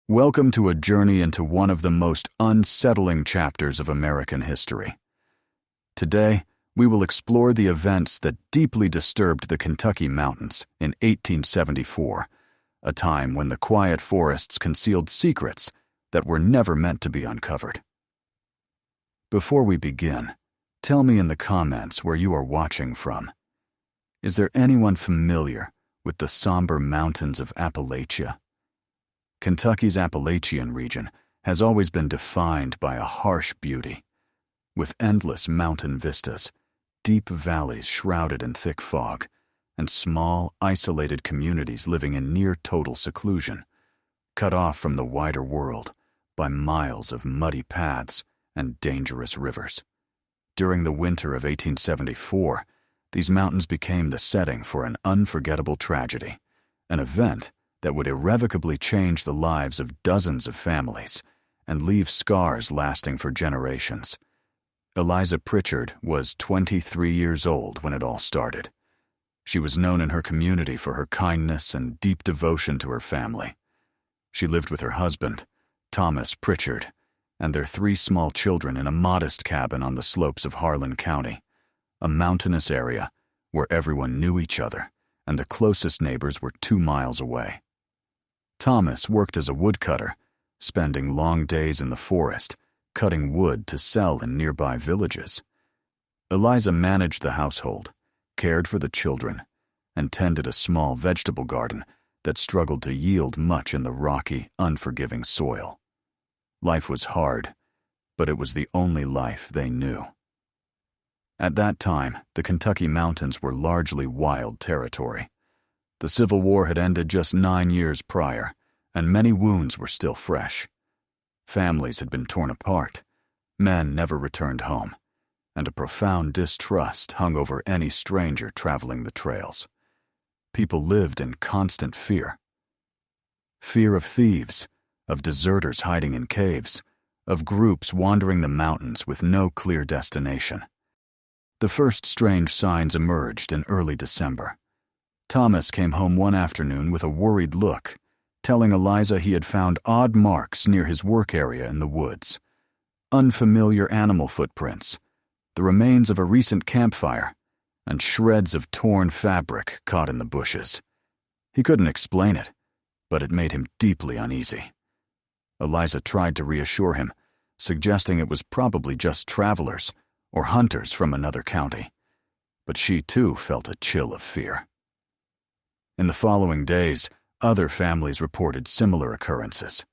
Welcome to a journey into one of the most unsettling chapters of American history. Today, we will explore the events that deeply disturbed the Kentucky mountains in 1874, a time when the quiet forests concealed secrets that were never meant to be uncovered. Before we begin, tell me in the comments where you are watching from. Is there anyone familiar with the somber mountains of Appalachia? Kentucky's Appalachian region has always been defined by a harsh beauty, with endless mountain vistas, deep valleys shrouded in thick fog, and small, isolated communities living in near-total seclusion, cut off from the wider world by miles of muddy paths and dangerous rivers. During the winter of 1874, these mountains became the setting for an unforgettable tragedy, an event that would irrevocably change the lives of dozens of families and leave scars lasting for generations. Eliza Pritchard was 23 years old when it all started. She was known in her community for her kindness and deep devotion to her family. She lived with her husband, Thomas Pritchard, and their 3 small children in a modest cabin on the slopes of Harlan County, a mountainous area where everyone knew each other and the closest neighbors were 2 miles away. Thomas worked as a woodcutter, spending long days in the forest, cutting wood to sell in nearby villages. Eliza managed the household, cared for the children, and tended a small vegetable garden that struggled to yield much in the rocky, unforgiving soil. Life was hard, but it was the only life they knew. At that time, the Kentucky mountains were largely wild territory. The Civil War had ended just 9 years prior, and many wounds were still fresh. Families had been torn apart, men never returned home, and a profound distrust hung over any stranger traveling the trails. People lived in constant fear. Fear of thieves, of deserters hiding in caves, of groups wandering the mountains with no clear destination. The first strange signs emerged in early December. Thomas came home one afternoon with a worried look, telling Eliza he had found odd marks near his work area in the woods. Unfamiliar animal footprints, the remains of a recent campfire, and shreds of torn fabric caught in the bushes. He couldn't explain it, but it made him deeply uneasy. Eliza tried to reassure him, suggesting it was probably just travelers or hunters from another county, but she too felt a chill of fear. In the following days, other families reported similar occurrences.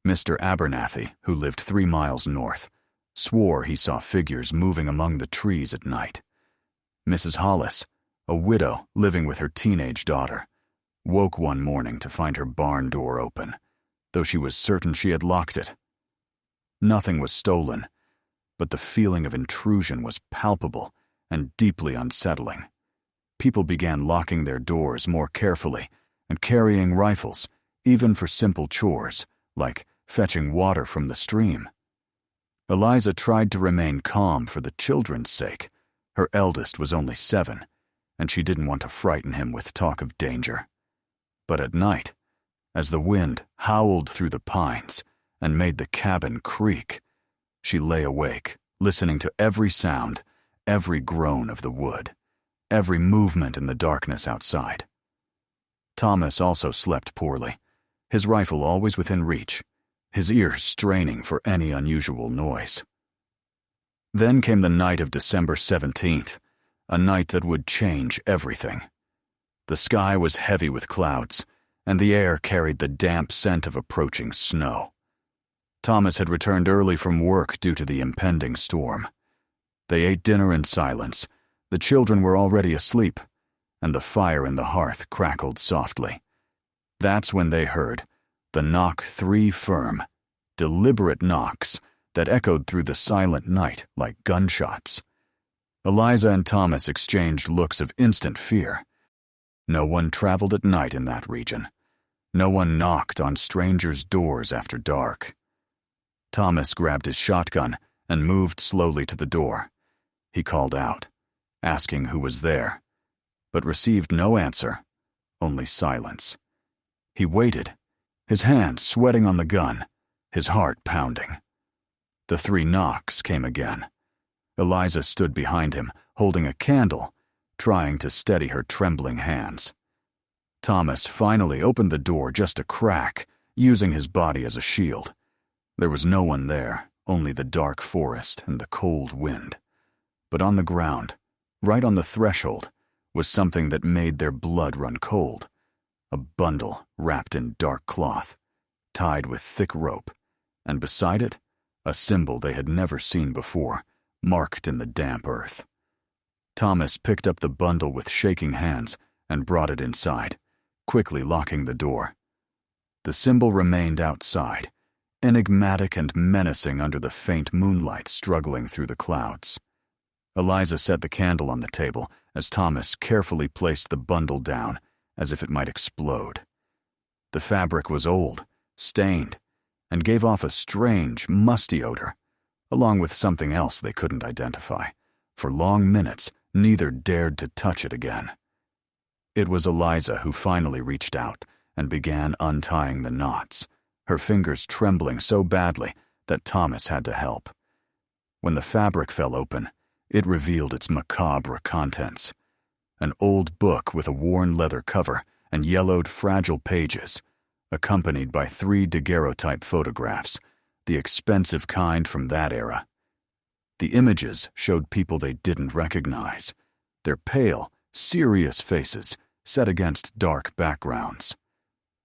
Mr. Abernathy, who lived 3 miles north, swore he saw figures moving among the trees at night. Mrs. Hollis, a widow living with her teenage daughter, woke one morning to find her barn door open, though she was certain she had locked it. Nothing was stolen, but the feeling of intrusion was palpable and deeply unsettling. People began locking their doors more carefully and carrying rifles, even for simple chores, like fetching water from the stream. Eliza tried to remain calm for the children's sake. Her eldest was only 7, and she didn't want to frighten him with talk of danger. But at night, as the wind howled through the pines and made the cabin creak, she lay awake, listening to every sound, every groan of the wood, every movement in the darkness outside. Thomas also slept poorly, his rifle always within reach, his ears straining for any unusual noise. Then came the night of December 17th, a night that would change everything. The sky was heavy with clouds, and the air carried the damp scent of approaching snow. Thomas had returned early from work due to the impending storm. They ate dinner in silence. The children were already asleep, and the fire in the hearth crackled softly. That's when they heard the knock 3 firm, deliberate knocks that echoed through the silent night like gunshots. Eliza and Thomas exchanged looks of instant fear. No one traveled at night in that region. No one knocked on strangers' doors after dark. Thomas grabbed his shotgun and moved slowly to the door. He called out, asking who was there, but received no answer, only silence. He waited, his hand sweating on the gun, his heart pounding. The 3 knocks came again. Eliza stood behind him, holding a candle, trying to steady her trembling hands. Thomas finally opened the door just a crack, using his body as a shield. There was no one there, only the dark forest and the cold wind. But on the ground, right on the threshold, was something that made their blood run cold. A bundle wrapped in dark cloth, tied with thick rope, and beside it, a symbol they had never seen before, marked in the damp earth. Thomas picked up the bundle with shaking hands and brought it inside, quickly locking the door. The symbol remained outside, enigmatic and menacing under the faint moonlight struggling through the clouds. Eliza set the candle on the table as Thomas carefully placed the bundle down, as if it might explode. The fabric was old, stained, and gave off a strange, musty odor, along with something else they couldn't identify. For long minutes, neither dared to touch it again. It was Eliza who finally reached out and began untying the knots, her fingers trembling so badly that Thomas had to help. When the fabric fell open, it revealed its macabre contents. An old book with a worn leather cover and yellowed, fragile pages, accompanied by 3 daguerreotype photographs, the expensive kind from that era. The images showed people they didn't recognize, their pale, serious faces set against dark backgrounds.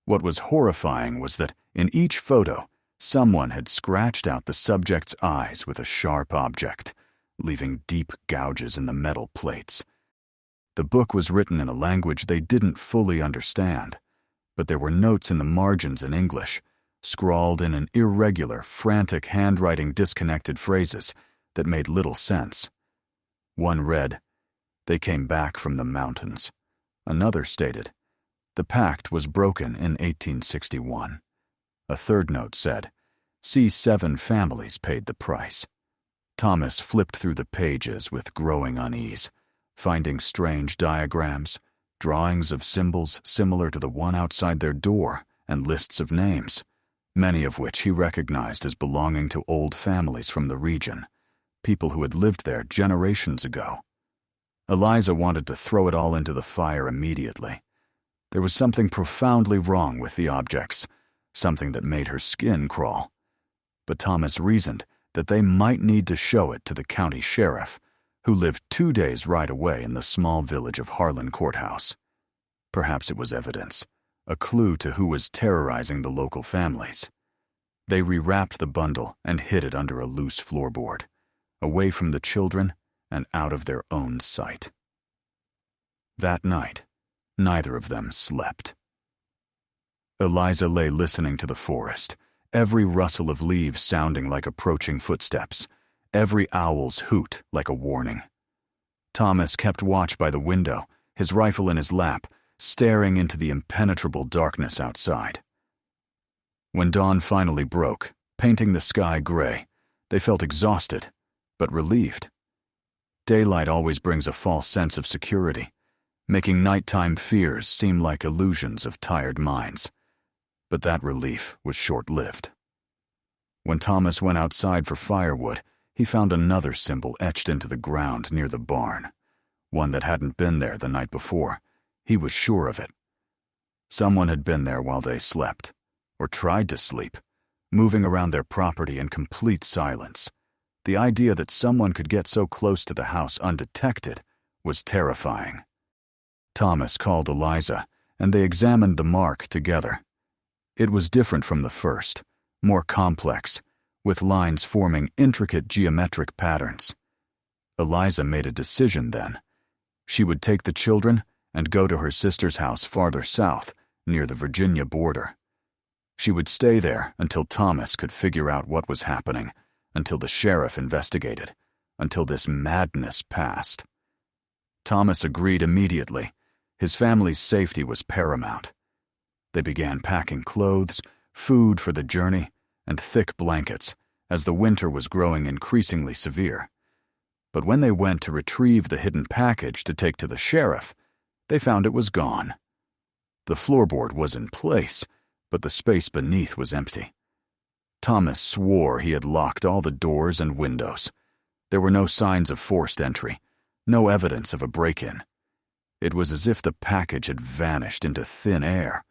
What was horrifying was that in each photo, someone had scratched out the subject's eyes with a sharp object, leaving deep gouges in the metal plates. The book was written in a language they didn't fully understand, but there were notes in the margins in English, scrawled in an irregular, frantic handwriting, disconnected phrases that made little sense. One read, "They came back from the mountains." Another stated, "The pact was broken in 1861. A third note said, "C7 families paid the price." Thomas flipped through the pages with growing unease, finding strange diagrams, drawings of symbols similar to the one outside their door, and lists of names, many of which he recognized as belonging to old families from the region, people who had lived there generations ago. Eliza wanted to throw it all into the fire immediately. There was something profoundly wrong with the objects, something that made her skin crawl. But Thomas reasoned that they might need to show it to the county sheriff, who lived 2 days' ride away in the small village of Harlan Courthouse. Perhaps it was evidence, a clue to who was terrorizing the local families. They rewrapped the bundle and hid it under a loose floorboard, away from the children and out of their own sight. That night, neither of them slept. Eliza lay listening to the forest, every rustle of leaves sounding like approaching footsteps, every owl's hoot like a warning. Thomas kept watch by the window, his rifle in his lap, staring into the impenetrable darkness outside. When dawn finally broke, painting the sky gray, they felt exhausted, but relieved. Daylight always brings a false sense of security, making nighttime fears seem like illusions of tired minds. But that relief was short-lived. When Thomas went outside for firewood, he found another symbol etched into the ground near the barn, one that hadn't been there the night before. He was sure of it. Someone had been there while they slept, or tried to sleep, moving around their property in complete silence. The idea that someone could get so close to the house undetected was terrifying. Thomas called Eliza, and they examined the mark together. It was different from the first, more complex, with lines forming intricate geometric patterns. Eliza made a decision then. She would take the children and go to her sister's house farther south, near the Virginia border. She would stay there until Thomas could figure out what was happening, until the sheriff investigated, until this madness passed. Thomas agreed immediately. His family's safety was paramount. They began packing clothes, food for the journey, and thick blankets, as the winter was growing increasingly severe. But when they went to retrieve the hidden package to take to the sheriff, they found it was gone. The floorboard was in place, but the space beneath was empty. Thomas swore he had locked all the doors and windows. There were no signs of forced entry, no evidence of a break-in. It was as if the package had vanished into thin air,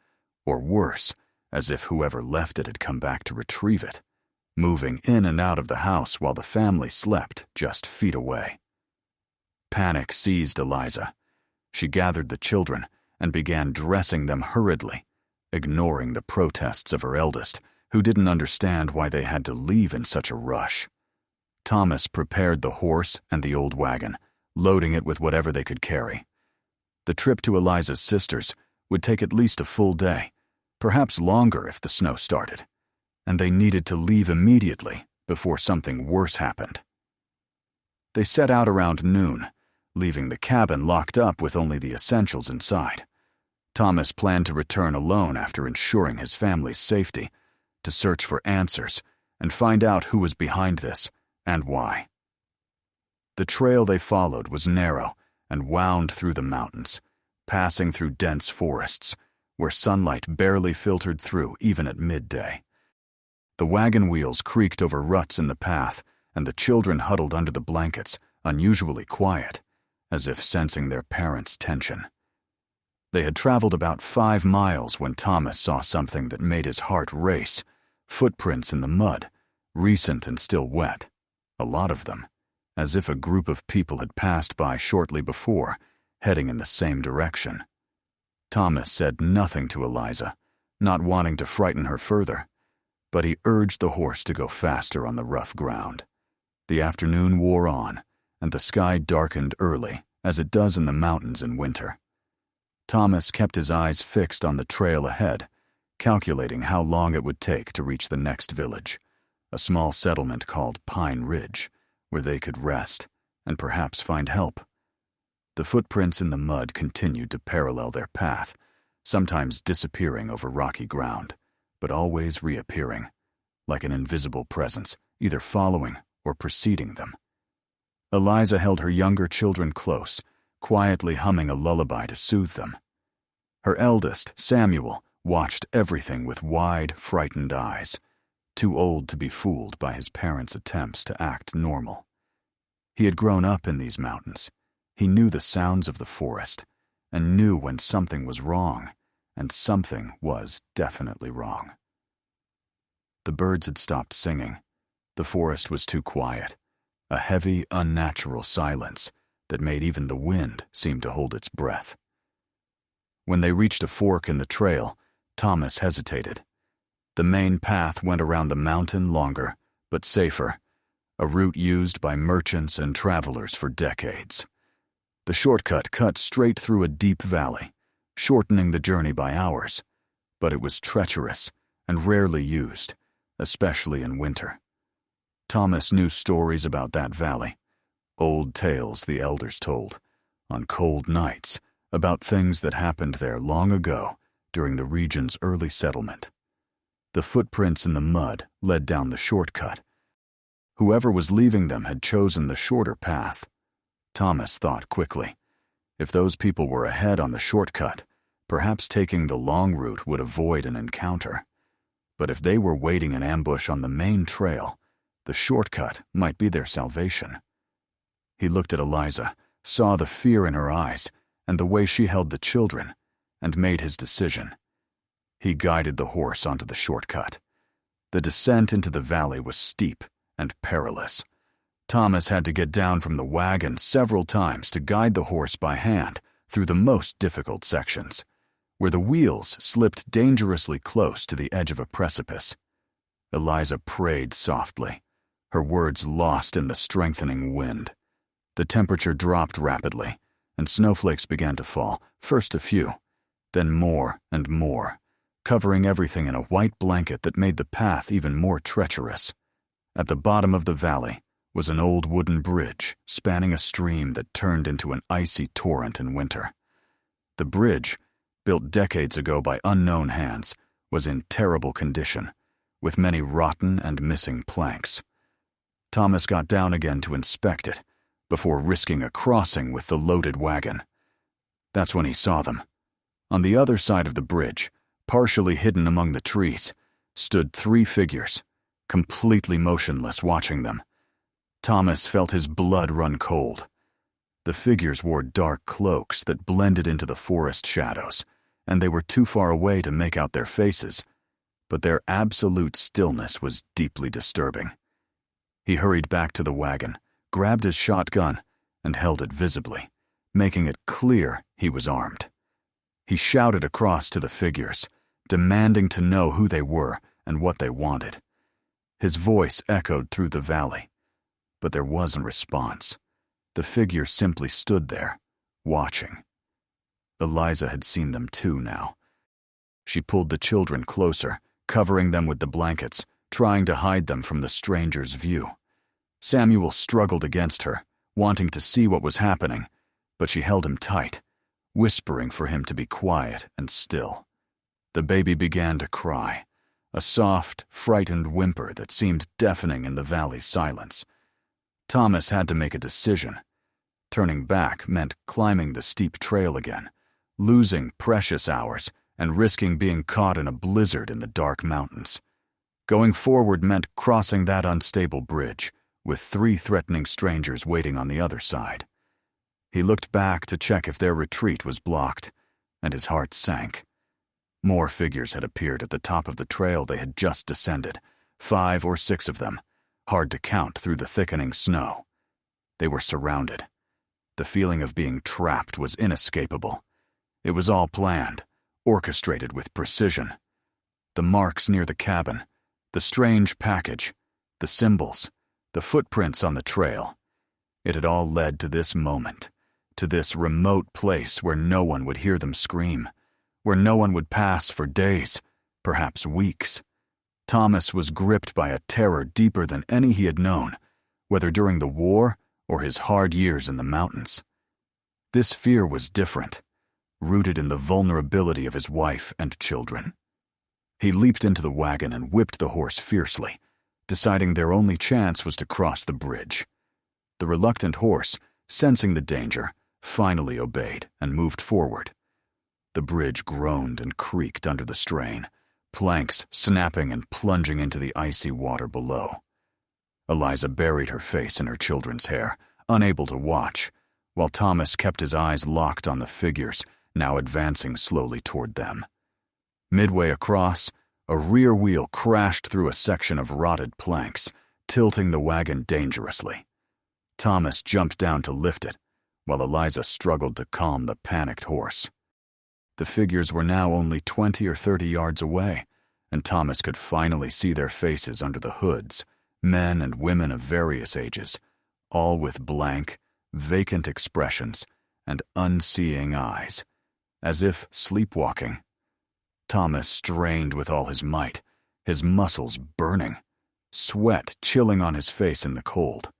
or worse, as if whoever left it had come back to retrieve it, moving in and out of the house while the family slept just feet away. Panic seized Eliza. She gathered the children and began dressing them hurriedly, ignoring the protests of her eldest, who didn't understand why they had to leave in such a rush. Thomas prepared the horse and the old wagon, loading it with whatever they could carry. The trip to Eliza's sister's would take at least a full day, perhaps longer if the snow started, and they needed to leave immediately before something worse happened. They set out around noon, leaving the cabin locked up with only the essentials inside. Thomas planned to return alone after ensuring his family's safety, to search for answers and find out who was behind this and why. The trail they followed was narrow and wound through the mountains, passing through dense forests, where sunlight barely filtered through even at midday. The wagon wheels creaked over ruts in the path, and the children huddled under the blankets, unusually quiet, as if sensing their parents' tension. They had traveled about 5 miles when Thomas saw something that made his heart race: footprints in the mud, recent and still wet, a lot of them, as if a group of people had passed by shortly before, heading in the same direction. Thomas said nothing to Eliza, not wanting to frighten her further, but he urged the horse to go faster on the rough ground. The afternoon wore on, and the sky darkened early, as it does in the mountains in winter. Thomas kept his eyes fixed on the trail ahead, calculating how long it would take to reach the next village, a small settlement called Pine Ridge, where they could rest and perhaps find help. The footprints in the mud continued to parallel their path, sometimes disappearing over rocky ground, but always reappearing, like an invisible presence, either following or preceding them. Eliza held her younger children close, quietly humming a lullaby to soothe them. Her eldest, Samuel, watched everything with wide, frightened eyes, too old to be fooled by his parents' attempts to act normal. He had grown up in these mountains. He knew the sounds of the forest, and knew when something was wrong, and something was definitely wrong. The birds had stopped singing. The forest was too quiet, a heavy, unnatural silence that made even the wind seem to hold its breath. When they reached a fork in the trail, Thomas hesitated. The main path went around the mountain longer, but safer, a route used by merchants and travelers for decades. The shortcut cut straight through a deep valley, shortening the journey by hours, but it was treacherous and rarely used, especially in winter. Thomas knew stories about that valley, old tales the elders told, on cold nights, about things that happened there long ago during the region's early settlement. The footprints in the mud led down the shortcut. Whoever was leaving them had chosen the shorter path. Thomas thought quickly. If those people were ahead on the shortcut, perhaps taking the long route would avoid an encounter. But if they were waiting in ambush on the main trail, the shortcut might be their salvation. He looked at Eliza, saw the fear in her eyes and the way she held the children, and made his decision. He guided the horse onto the shortcut. The descent into the valley was steep and perilous. Thomas had to get down from the wagon several times to guide the horse by hand through the most difficult sections, where the wheels slipped dangerously close to the edge of a precipice. Eliza prayed softly, her words lost in the strengthening wind. The temperature dropped rapidly, and snowflakes began to fall, first a few, then more and more, covering everything in a white blanket that made the path even more treacherous. At the bottom of the valley was an old wooden bridge spanning a stream that turned into an icy torrent in winter. The bridge, built decades ago by unknown hands, was in terrible condition, with many rotten and missing planks. Thomas got down again to inspect it, before risking a crossing with the loaded wagon. That's when he saw them. On the other side of the bridge, Partially hidden among the trees, stood 3 figures, completely motionless, watching them. Thomas felt his blood run cold. The figures wore dark cloaks that blended into the forest shadows, and they were too far away to make out their faces, but their absolute stillness was deeply disturbing. He hurried back to the wagon, grabbed his shotgun, and held it visibly, making it clear he was armed. He shouted across to the figures, demanding to know who they were and what they wanted. His voice echoed through the valley, but there wasn't response. The figures simply stood there, watching. Eliza had seen them too now. She pulled the children closer, covering them with the blankets, trying to hide them from the stranger's view. Samuel struggled against her, wanting to see what was happening, but she held him tight, whispering for him to be quiet and still. The baby began to cry, a soft, frightened whimper that seemed deafening in the valley's silence. Thomas had to make a decision. Turning back meant climbing the steep trail again, losing precious hours and risking being caught in a blizzard in the dark mountains. Going forward meant crossing that unstable bridge, with 3 threatening strangers waiting on the other side. He looked back to check if their retreat was blocked, and his heart sank. More figures had appeared at the top of the trail they had just descended, 5 or 6 of them, hard to count through the thickening snow. They were surrounded. The feeling of being trapped was inescapable. It was all planned, orchestrated with precision. The marks near the cabin, the strange package, the symbols, the footprints on the trail. It had all led to this moment, to this remote place where no one would hear them scream, where no one would pass for days, perhaps weeks. Thomas was gripped by a terror deeper than any he had known, whether during the war or his hard years in the mountains. This fear was different, rooted in the vulnerability of his wife and children. He leaped into the wagon and whipped the horse fiercely, deciding their only chance was to cross the bridge. The reluctant horse, sensing the danger, finally obeyed and moved forward. The bridge groaned and creaked under the strain, planks snapping and plunging into the icy water below. Eliza buried her face in her children's hair, unable to watch, while Thomas kept his eyes locked on the figures, now advancing slowly toward them. Midway across, a rear wheel crashed through a section of rotted planks, tilting the wagon dangerously. Thomas jumped down to lift it, while Eliza struggled to calm the panicked horse. The figures were now only 20 or 30 yards away, and Thomas could finally see their faces under the hoods, men and women of various ages, all with blank, vacant expressions and unseeing eyes, as if sleepwalking. Thomas strained with all his might, his muscles burning, sweat chilling on his face in the cold.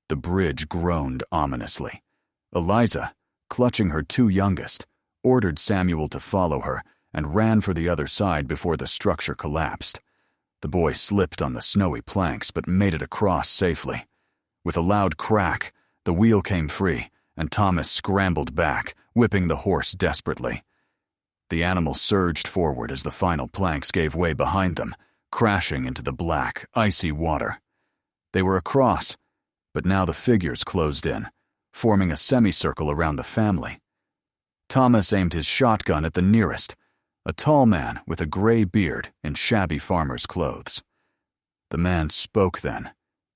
The bridge groaned ominously. Eliza, clutching her 2 youngest, ordered Samuel to follow her and ran for the other side before the structure collapsed. The boy slipped on the snowy planks but made it across safely. With a loud crack, the wheel came free, and Thomas scrambled back, whipping the horse desperately. The animal surged forward as the final planks gave way behind them, crashing into the black, icy water. They were across, but now the figures closed in, forming a semicircle around the family. Thomas aimed his shotgun at the nearest, a tall man with a gray beard in shabby farmer's clothes. The man spoke then,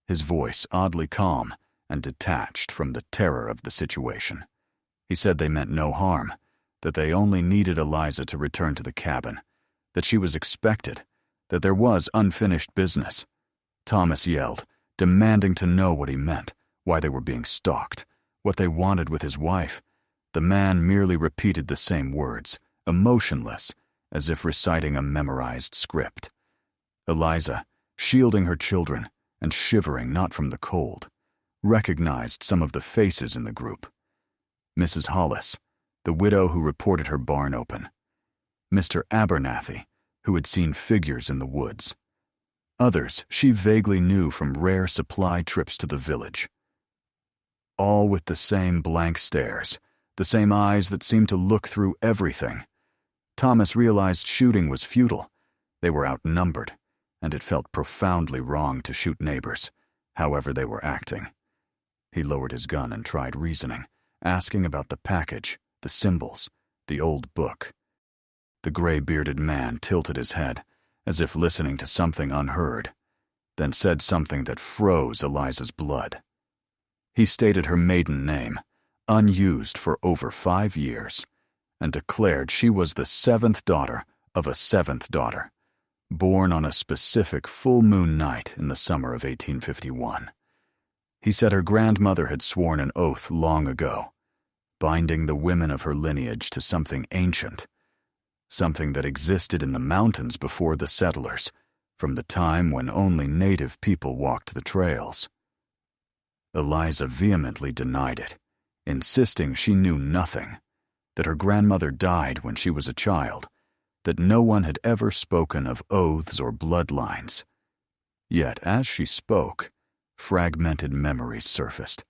his voice oddly calm and detached from the terror of the situation. He said they meant no harm, that they only needed Eliza to return to the cabin, that she was expected, that there was unfinished business. Thomas yelled, demanding to know what he meant, why they were being stalked, what they wanted with his wife. The man merely repeated the same words, emotionless, as if reciting a memorized script. Eliza, shielding her children and shivering not from the cold, recognized some of the faces in the group. Mrs. Hollis, the widow who reported her barn open. Mr. Abernathy, who had seen figures in the woods. Others she vaguely knew from rare supply trips to the village. All with the same blank stares, the same eyes that seemed to look through everything. Thomas realized shooting was futile. They were outnumbered, and it felt profoundly wrong to shoot neighbors, however they were acting. He lowered his gun and tried reasoning, asking about the package, the symbols, the old book. The gray-bearded man tilted his head, as if listening to something unheard, then said something that froze Eliza's blood. He stated her maiden name, unused for over 5 years, and declared she was the 7th daughter of a 7th daughter, born on a specific full moon night in the summer of 1851. He said her grandmother had sworn an oath long ago, binding the women of her lineage to something ancient, something that existed in the mountains before the settlers, from the time when only native people walked the trails. Eliza vehemently denied it, insisting she knew nothing, that her grandmother died when she was a child, that no one had ever spoken of oaths or bloodlines. Yet as she spoke, fragmented memories surfaced.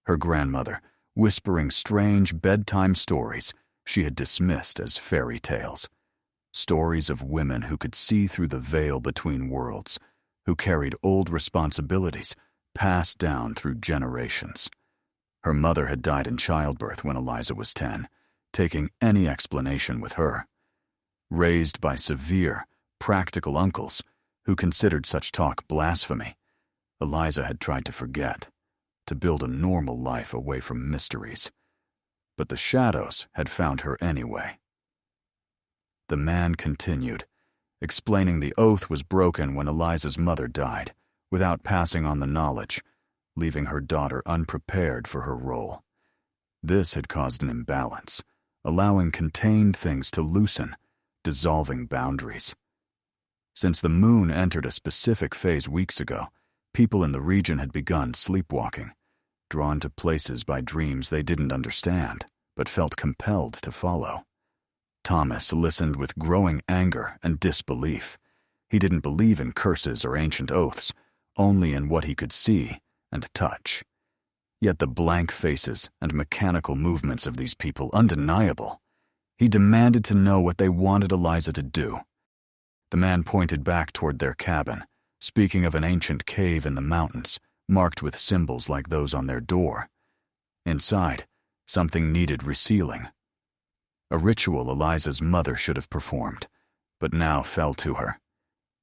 Her grandmother, whispering strange bedtime stories she had dismissed as fairy tales. Stories of women who could see through the veil between worlds, who carried old responsibilities passed down through generations. Her mother had died in childbirth when Eliza was 10, taking any explanation with her. Raised by severe, practical uncles who considered such talk blasphemy, Eliza had tried to forget, to build a normal life away from mysteries. But the shadows had found her anyway. The man continued, explaining the oath was broken when Eliza's mother died, without passing on the knowledge, leaving her daughter unprepared for her role. This had caused an imbalance, allowing contained things to loosen, dissolving boundaries. Since the moon entered a specific phase weeks ago, people in the region had begun sleepwalking, drawn to places by dreams they didn't understand, but felt compelled to follow. Thomas listened with growing anger and disbelief. He didn't believe in curses or ancient oaths, only in what he could see and touch. Yet the blank faces and mechanical movements of these people undeniable. He demanded to know what they wanted Eliza to do. The man pointed back toward their cabin, speaking of an ancient cave in the mountains, marked with symbols like those on their door. Inside, something needed resealing. A ritual Eliza's mother should have performed, but now fell to her.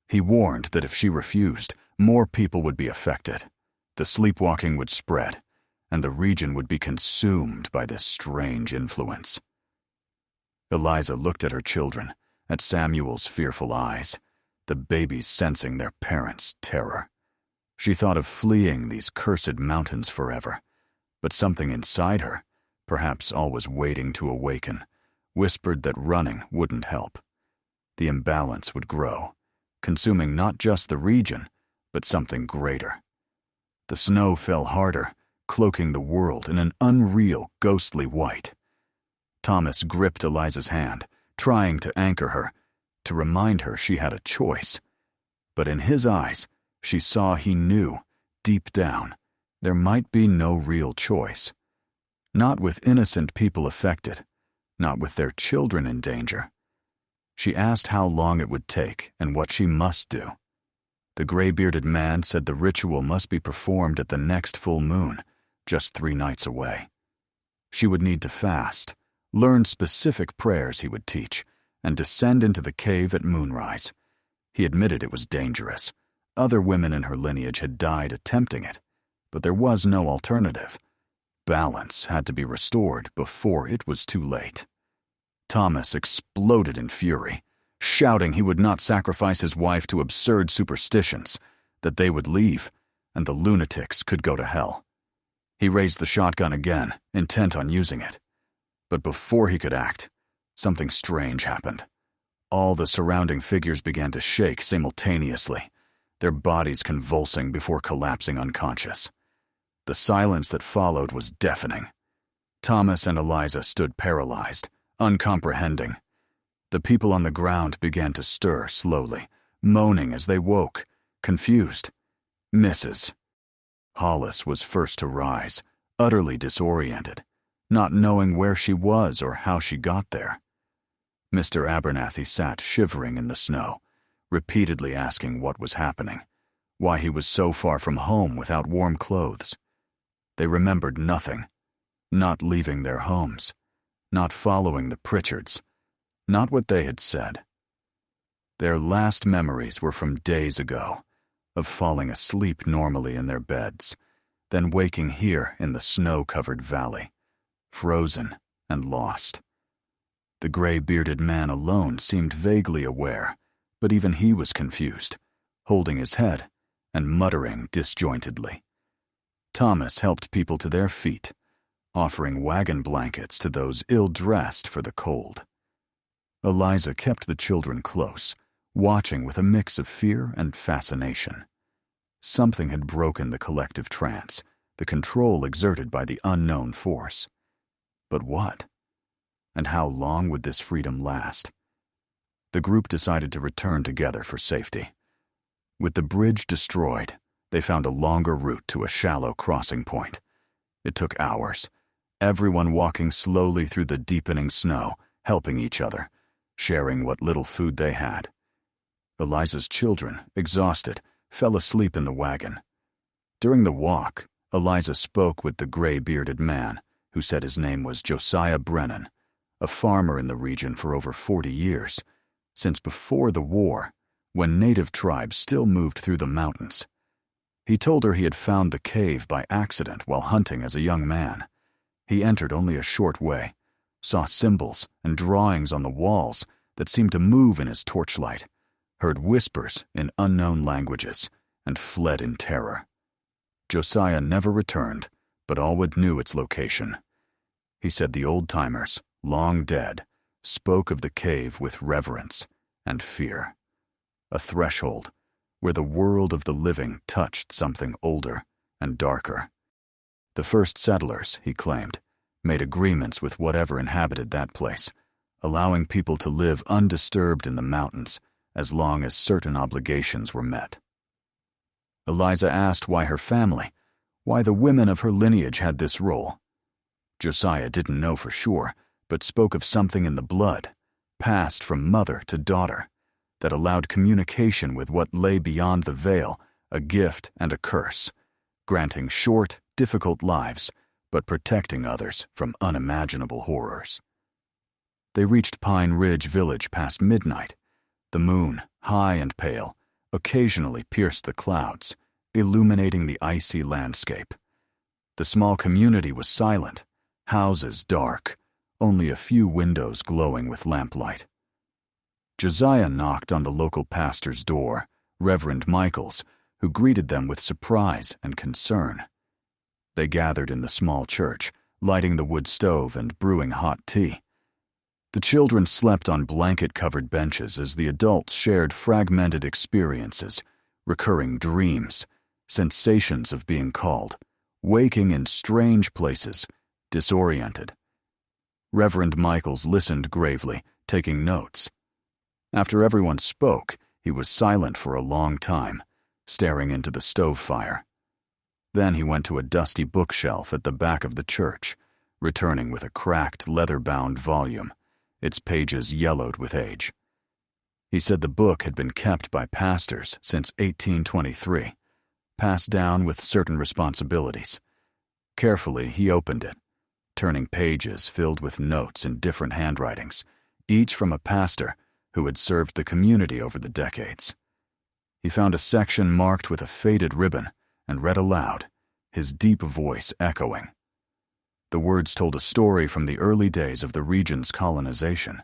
He warned that if she refused, more people would be affected. The sleepwalking would spread, and the region would be consumed by this strange influence. Eliza looked at her children, at Samuel's fearful eyes, the babies sensing their parents' terror. She thought of fleeing these cursed mountains forever, but something inside her, perhaps always waiting to awaken, whispered that running wouldn't help. The imbalance would grow, consuming not just the region, but something greater. The snow fell harder, cloaking the world in an unreal, ghostly white. Thomas gripped Eliza's hand, trying to anchor her, to remind her she had a choice. But in his eyes, she saw he knew, deep down, there might be no real choice. Not with innocent people affected, not with their children in danger. She asked how long it would take and what she must do. The gray-bearded man said the ritual must be performed at the next full moon, just 3 nights away. She would need to fast, learn specific prayers he would teach, and descend into the cave at moonrise. He admitted it was dangerous. Other women in her lineage had died attempting it, but there was no alternative. Balance had to be restored before it was too late. Thomas exploded in fury, shouting he would not sacrifice his wife to absurd superstitions, that they would leave, and the lunatics could go to hell. He raised the shotgun again, intent on using it. But before he could act, something strange happened. All the surrounding figures began to shake simultaneously, their bodies convulsing before collapsing unconscious. The silence that followed was deafening. Thomas and Eliza stood paralyzed, uncomprehending. The people on the ground began to stir slowly, moaning as they woke, confused. Mrs. Hollis was first to rise, utterly disoriented, not knowing where she was or how she got there. Mr. Abernathy sat shivering in the snow, repeatedly asking what was happening, why he was so far from home without warm clothes. They remembered nothing, not leaving their homes, not following the Pritchards, not what they had said. Their last memories were from days ago, of falling asleep normally in their beds, then waking here in the snow-covered valley, frozen and lost. The gray-bearded man alone seemed vaguely aware, but even he was confused, holding his head and muttering disjointedly. Thomas helped people to their feet, offering wagon blankets to those ill-dressed for the cold. Eliza kept the children close, watching with a mix of fear and fascination. Something had broken the collective trance, the control exerted by the unknown force. But what? And how long would this freedom last? The group decided to return together for safety. With the bridge destroyed, they found a longer route to a shallow crossing point. It took hours, everyone walking slowly through the deepening snow, helping each other, sharing what little food they had. Eliza's children, exhausted, fell asleep in the wagon. During the walk, Eliza spoke with the gray-bearded man, who said his name was Josiah Brennan, a farmer in the region for over 40 years, since before the war, when native tribes still moved through the mountains. He told her he had found the cave by accident while hunting as a young man. He entered only a short way, saw symbols and drawings on the walls that seemed to move in his torchlight, heard whispers in unknown languages, and fled in terror. Josiah never returned, but Allwood knew its location. He said the old-timers, long dead, spoke of the cave with reverence and fear. A threshold where the world of the living touched something older and darker. The first settlers, he claimed, made agreements with whatever inhabited that place, allowing people to live undisturbed in the mountains as long as certain obligations were met. Eliza asked why her family, why the women of her lineage had this role. Josiah didn't know for sure, but spoke of something in the blood, passed from mother to daughter, that allowed communication with what lay beyond the veil, a gift and a curse, granting short, difficult lives, but protecting others from unimaginable horrors. They reached Pine Ridge Village past midnight. The moon, high and pale, occasionally pierced the clouds, illuminating the icy landscape. The small community was silent, houses dark, only a few windows glowing with lamplight. Josiah knocked on the local pastor's door, Reverend Michaels, who greeted them with surprise and concern. They gathered in the small church, lighting the wood stove and brewing hot tea. The children slept on blanket-covered benches as the adults shared fragmented experiences, recurring dreams, sensations of being called, waking in strange places, disoriented. Reverend Michaels listened gravely, taking notes. After everyone spoke, he was silent for a long time, staring into the stove fire. Then he went to a dusty bookshelf at the back of the church, returning with a cracked, leather-bound volume, its pages yellowed with age. He said the book had been kept by pastors since 1823, passed down with certain responsibilities. Carefully, he opened it, turning pages filled with notes in different handwritings, each from a pastor who had served the community over the decades. He found a section marked with a faded ribbon and read aloud, his deep voice echoing. The words told a story from the early days of the region's colonization,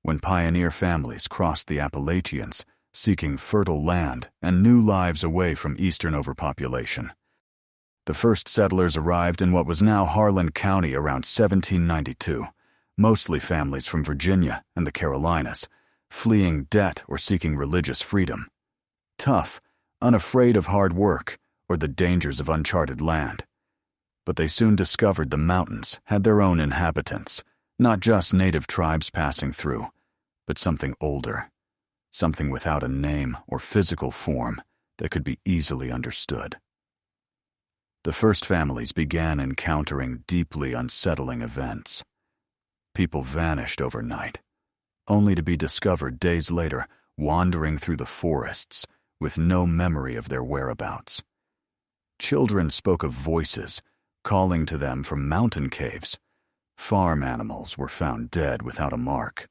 when pioneer families crossed the Appalachians, seeking fertile land and new lives away from eastern overpopulation. The first settlers arrived in what was now Harlan County around 1792, mostly families from Virginia and the Carolinas, fleeing debt or seeking religious freedom. Tough, unafraid of hard work or the dangers of uncharted land. But they soon discovered the mountains had their own inhabitants, not just native tribes passing through, but something older, something without a name or physical form that could be easily understood. The first families began encountering deeply unsettling events. People vanished overnight, only to be discovered days later wandering through the forests with no memory of their whereabouts. Children spoke of voices calling to them from mountain caves. Farm animals were found dead without a mark,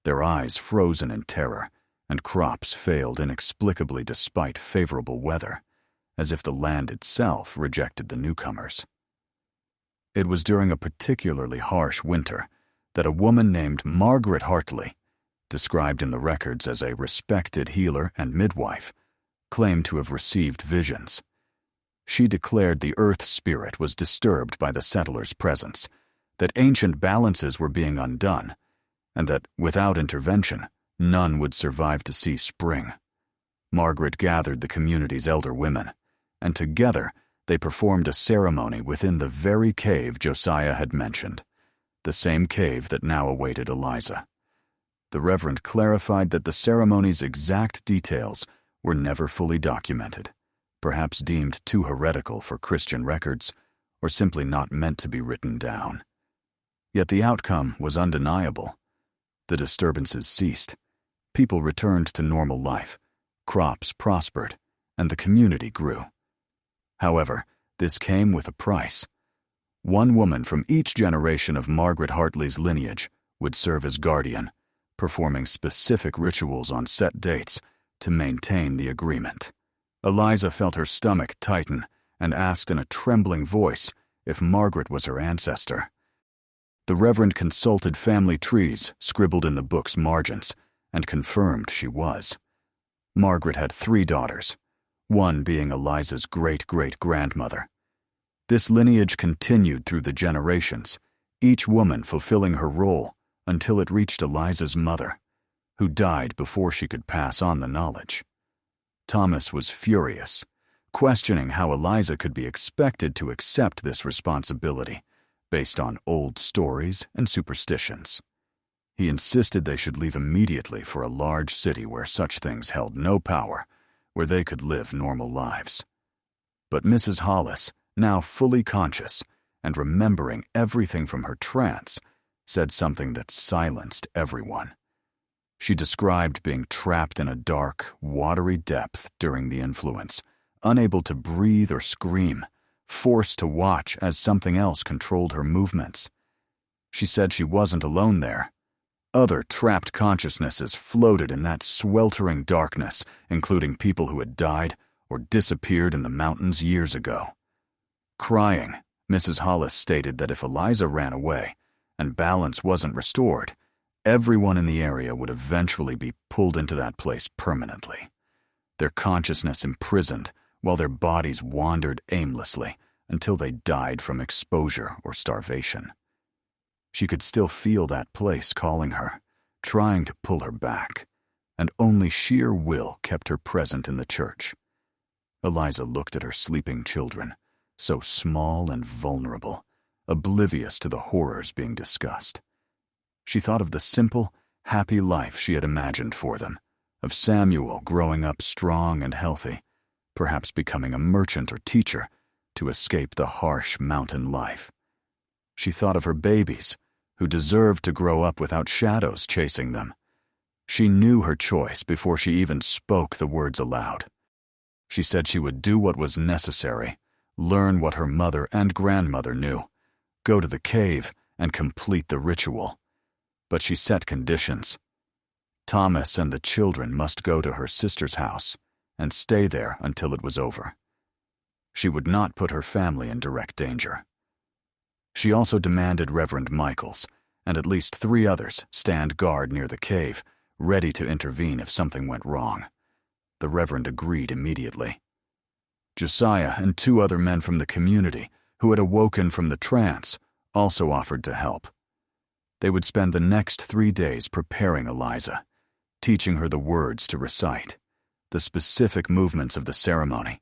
their eyes frozen in terror, and crops failed inexplicably despite favorable weather, as if the land itself rejected the newcomers. It was during a particularly harsh winter that a woman named Margaret Hartley, described in the records as a respected healer and midwife, claimed to have received visions. She declared the earth spirit was disturbed by the settlers' presence, that ancient balances were being undone, and that, without intervention, none would survive to see spring. Margaret gathered the community's elder women, and together they performed a ceremony within the very cave Josiah had mentioned, the same cave that now awaited Eliza. The Reverend clarified that the ceremony's exact details were never fully documented, perhaps deemed too heretical for Christian records, or simply not meant to be written down. Yet the outcome was undeniable. The disturbances ceased. People returned to normal life, crops prospered, and the community grew. However, this came with a price. One woman from each generation of Margaret Hartley's lineage would serve as guardian, performing specific rituals on set dates to maintain the agreement. Eliza felt her stomach tighten and asked in a trembling voice if Margaret was her ancestor. The Reverend consulted family trees scribbled in the book's margins and confirmed she was. Margaret had 3 daughters, one being Eliza's great-great-grandmother. This lineage continued through the generations, each woman fulfilling her role until it reached Eliza's mother, who died before she could pass on the knowledge. Thomas was furious, questioning how Eliza could be expected to accept this responsibility based on old stories and superstitions. He insisted they should leave immediately for a large city where such things held no power, where they could live normal lives. But Mrs. Hollis, now fully conscious and remembering everything from her trance, said something that silenced everyone. She described being trapped in a dark, watery depth during the influence, unable to breathe or scream, forced to watch as something else controlled her movements. She said she wasn't alone there. Other trapped consciousnesses floated in that sweltering darkness, including people who had died or disappeared in the mountains years ago. Crying, Mrs. Hollis stated that if Eliza ran away and balance wasn't restored, everyone in the area would eventually be pulled into that place permanently, their consciousness imprisoned while their bodies wandered aimlessly until they died from exposure or starvation. She could still feel that place calling her, trying to pull her back, and only sheer will kept her present in the church. Eliza looked at her sleeping children, so small and vulnerable, oblivious to the horrors being discussed. She thought of the simple, happy life she had imagined for them, of Samuel growing up strong and healthy, perhaps becoming a merchant or teacher to escape the harsh mountain life. She thought of her babies, who deserved to grow up without shadows chasing them. She knew her choice before she even spoke the words aloud. She said she would do what was necessary, learn what her mother and grandmother knew, go to the cave and complete the ritual. But she set conditions. Thomas and the children must go to her sister's house and stay there until it was over. She would not put her family in direct danger. She also demanded Reverend Michaels and at least 3 others stand guard near the cave, ready to intervene if something went wrong. The Reverend agreed immediately. Josiah and 2 other men from the community who had awoken from the trance also offered to help. They would spend the next 3 days preparing Eliza, teaching her the words to recite, the specific movements of the ceremony,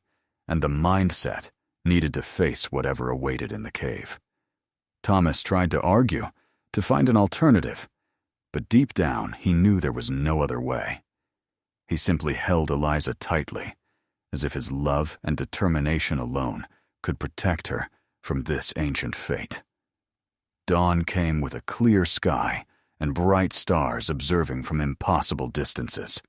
and the mindset needed to face whatever awaited in the cave. Thomas tried to argue, to find an alternative, but deep down he knew there was no other way. He simply held Eliza tightly, as if his love and determination alone could protect her from this ancient fate. Dawn came with a clear sky and bright stars observing from impossible distances.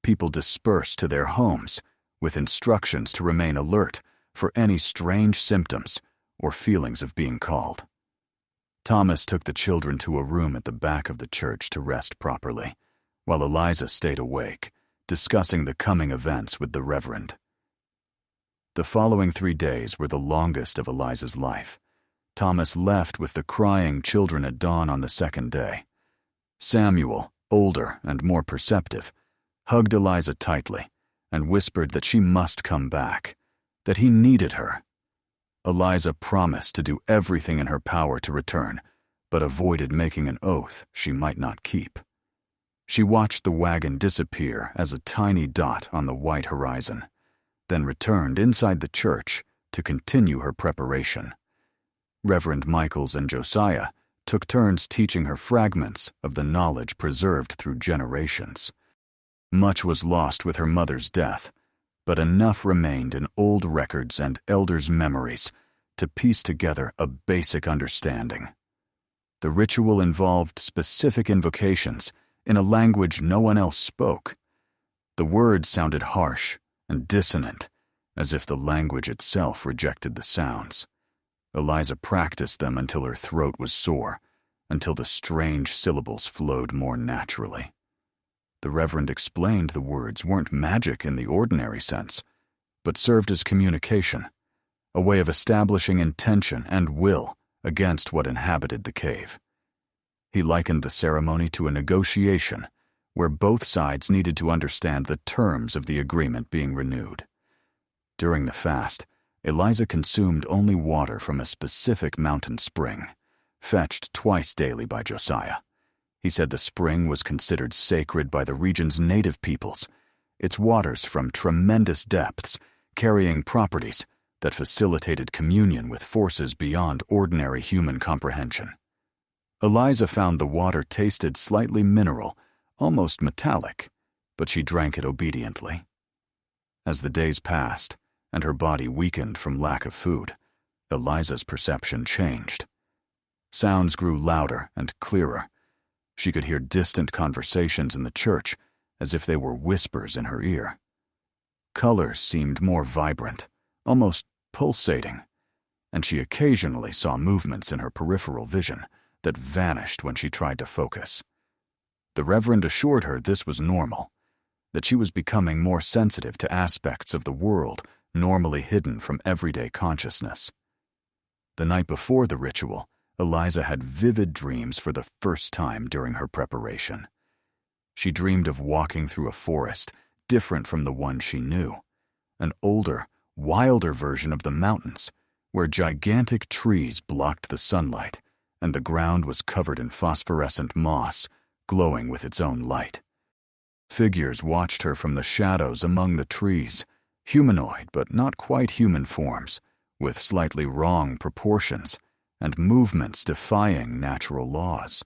People dispersed to their homes, with instructions to remain alert for any strange symptoms or feelings of being called. Thomas took the children to a room at the back of the church to rest properly, while Eliza stayed awake, discussing the coming events with the Reverend. The following 3 days were the longest of Eliza's life. Thomas left with the crying children at dawn on the 2nd day. Samuel, older and more perceptive, hugged Eliza tightly and whispered that she must come back, that he needed her. Eliza promised to do everything in her power to return, but avoided making an oath she might not keep. She watched the wagon disappear as a tiny dot on the white horizon, then returned inside the church to continue her preparation. Reverend Michaels and Josiah took turns teaching her fragments of the knowledge preserved through generations. Much was lost with her mother's death, but enough remained in old records and elders' memories to piece together a basic understanding. The ritual involved specific invocations in a language no one else spoke. The words sounded harsh and dissonant, as if the language itself rejected the sounds. Eliza practiced them until her throat was sore, until the strange syllables flowed more naturally. The Reverend explained the words weren't magic in the ordinary sense, but served as communication, a way of establishing intention and will against what inhabited the cave. He likened the ceremony to a negotiation where both sides needed to understand the terms of the agreement being renewed. During the fast, Eliza consumed only water from a specific mountain spring, fetched twice daily by Josiah. He said the spring was considered sacred by the region's native peoples, its waters from tremendous depths carrying properties that facilitated communion with forces beyond ordinary human comprehension. Eliza found the water tasted slightly mineral, almost metallic, but she drank it obediently. As the days passed, and her body weakened from lack of food, Eliza's perception changed. Sounds grew louder and clearer. She could hear distant conversations in the church as if they were whispers in her ear. Colors seemed more vibrant, almost pulsating, and she occasionally saw movements in her peripheral vision that vanished when she tried to focus. The Reverend assured her this was normal, that she was becoming more sensitive to aspects of the world normally hidden from everyday consciousness. The night before the ritual, Eliza had vivid dreams for the first time during her preparation. She dreamed of walking through a forest different from the one she knew, an older, wilder version of the mountains, where gigantic trees blocked the sunlight and the ground was covered in phosphorescent moss, glowing with its own light. Figures watched her from the shadows among the trees, humanoid but not quite human forms, with slightly wrong proportions and movements defying natural laws.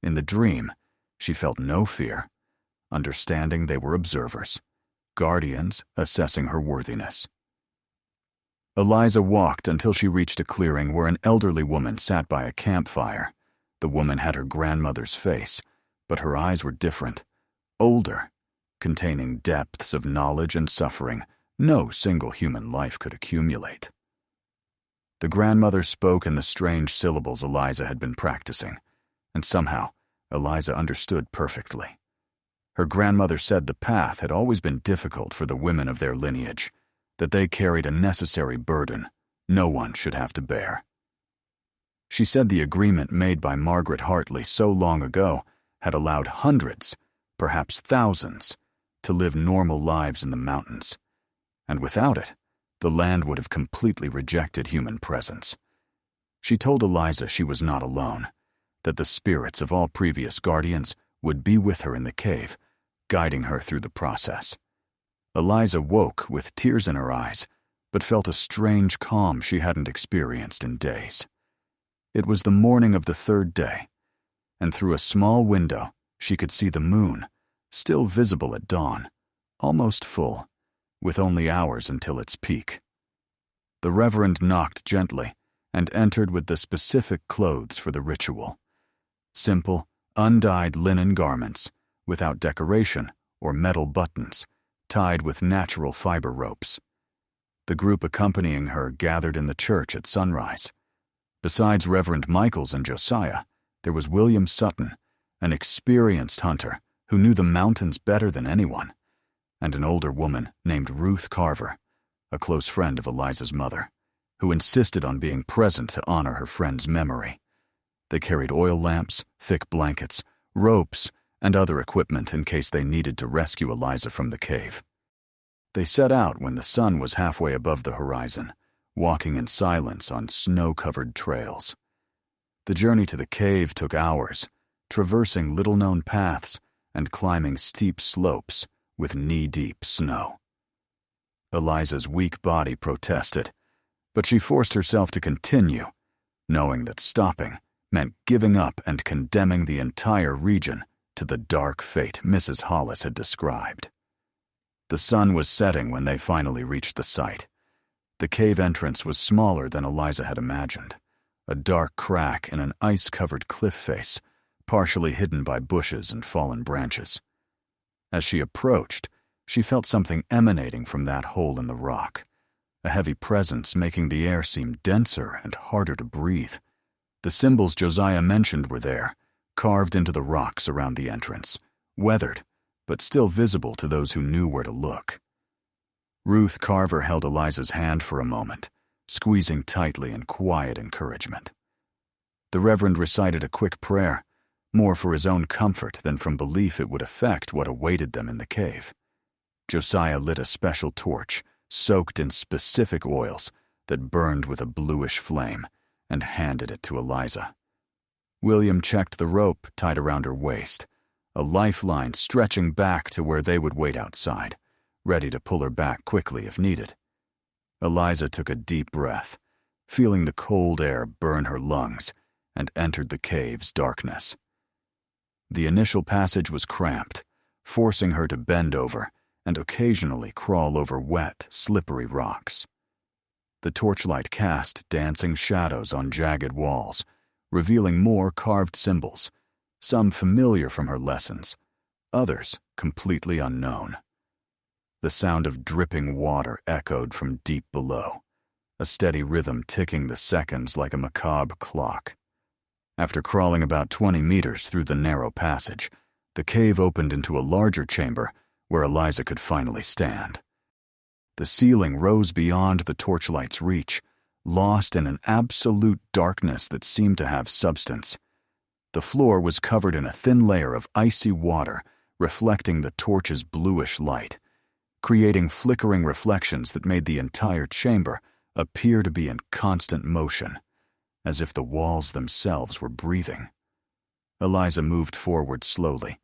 In the dream, she felt no fear, understanding they were observers, guardians assessing her worthiness. Eliza walked until she reached a clearing where an elderly woman sat by a campfire. The woman had her grandmother's face, but her eyes were different, older, containing depths of knowledge and suffering no single human life could accumulate. The grandmother spoke in the strange syllables Eliza had been practicing, and somehow Eliza understood perfectly. Her grandmother said the path had always been difficult for the women of their lineage, that they carried a necessary burden no one should have to bear. She said the agreement made by Margaret Hartley so long ago had allowed hundreds, perhaps thousands, to live normal lives in the mountains, and without it, the land would have completely rejected human presence. She told Eliza she was not alone, that the spirits of all previous guardians would be with her in the cave, guiding her through the process. Eliza woke with tears in her eyes, but felt a strange calm she hadn't experienced in days. It was the morning of the 3rd day, and through a small window she could see the moon, still visible at dawn, almost full, with only hours until its peak. The Reverend knocked gently and entered with the specific clothes for the ritual. Simple, undyed linen garments, without decoration or metal buttons, tied with natural fiber ropes. The group accompanying her gathered in the church at sunrise. Besides Reverend Michaels and Josiah, there was William Sutton, an experienced hunter who knew the mountains better than anyone, and an older woman named Ruth Carver, a close friend of Eliza's mother, who insisted on being present to honor her friend's memory. They carried oil lamps, thick blankets, ropes, and other equipment in case they needed to rescue Eliza from the cave. They set out when the sun was halfway above the horizon, walking in silence on snow-covered trails. The journey to the cave took hours, traversing little-known paths and climbing steep slopes with knee-deep snow. Eliza's weak body protested, but she forced herself to continue, knowing that stopping meant giving up and condemning the entire region to the dark fate Mrs. Hollis had described. The sun was setting when they finally reached the site. The cave entrance was smaller than Eliza had imagined, a dark crack in an ice-covered cliff face, partially hidden by bushes and fallen branches. As she approached, she felt something emanating from that hole in the rock, a heavy presence making the air seem denser and harder to breathe. The symbols Josiah mentioned were there, carved into the rocks around the entrance, weathered, but still visible to those who knew where to look. Ruth Carver held Eliza's hand for a moment, squeezing tightly in quiet encouragement. The Reverend recited a quick prayer, more for his own comfort than from belief it would affect what awaited them in the cave. Josiah lit a special torch, soaked in specific oils that burned with a bluish flame, and handed it to Eliza. William checked the rope tied around her waist, a lifeline stretching back to where they would wait outside, ready to pull her back quickly if needed. Eliza took a deep breath, feeling the cold air burn her lungs, and entered the cave's darkness. The initial passage was cramped, forcing her to bend over and occasionally crawl over wet, slippery rocks. The torchlight cast dancing shadows on jagged walls, revealing more carved symbols, some familiar from her lessons, others completely unknown. The sound of dripping water echoed from deep below, a steady rhythm ticking the seconds like a macabre clock. After crawling about 20 meters through the narrow passage, the cave opened into a larger chamber where Eliza could finally stand. The ceiling rose beyond the torchlight's reach, lost in an absolute darkness that seemed to have substance. The floor was covered in a thin layer of icy water, reflecting the torch's bluish light, creating flickering reflections that made the entire chamber appear to be in constant motion, as if the walls themselves were breathing. Eliza moved forward slowly,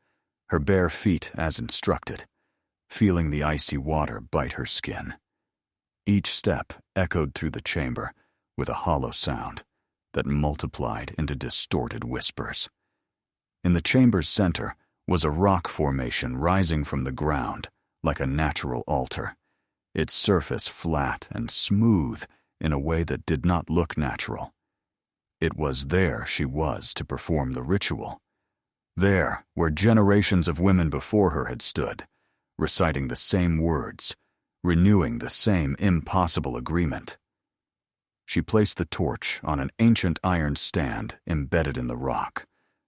her bare feet as instructed, feeling the icy water bite her skin. Each step echoed through the chamber with a hollow sound that multiplied into distorted whispers. In the chamber's center was a rock formation rising from the ground like a natural altar, its surface flat and smooth in a way that did not look natural. It was there she was to perform the ritual. There, where generations of women before her had stood, reciting the same words, renewing the same impossible agreement. She placed the torch on an ancient iron stand embedded in the rock,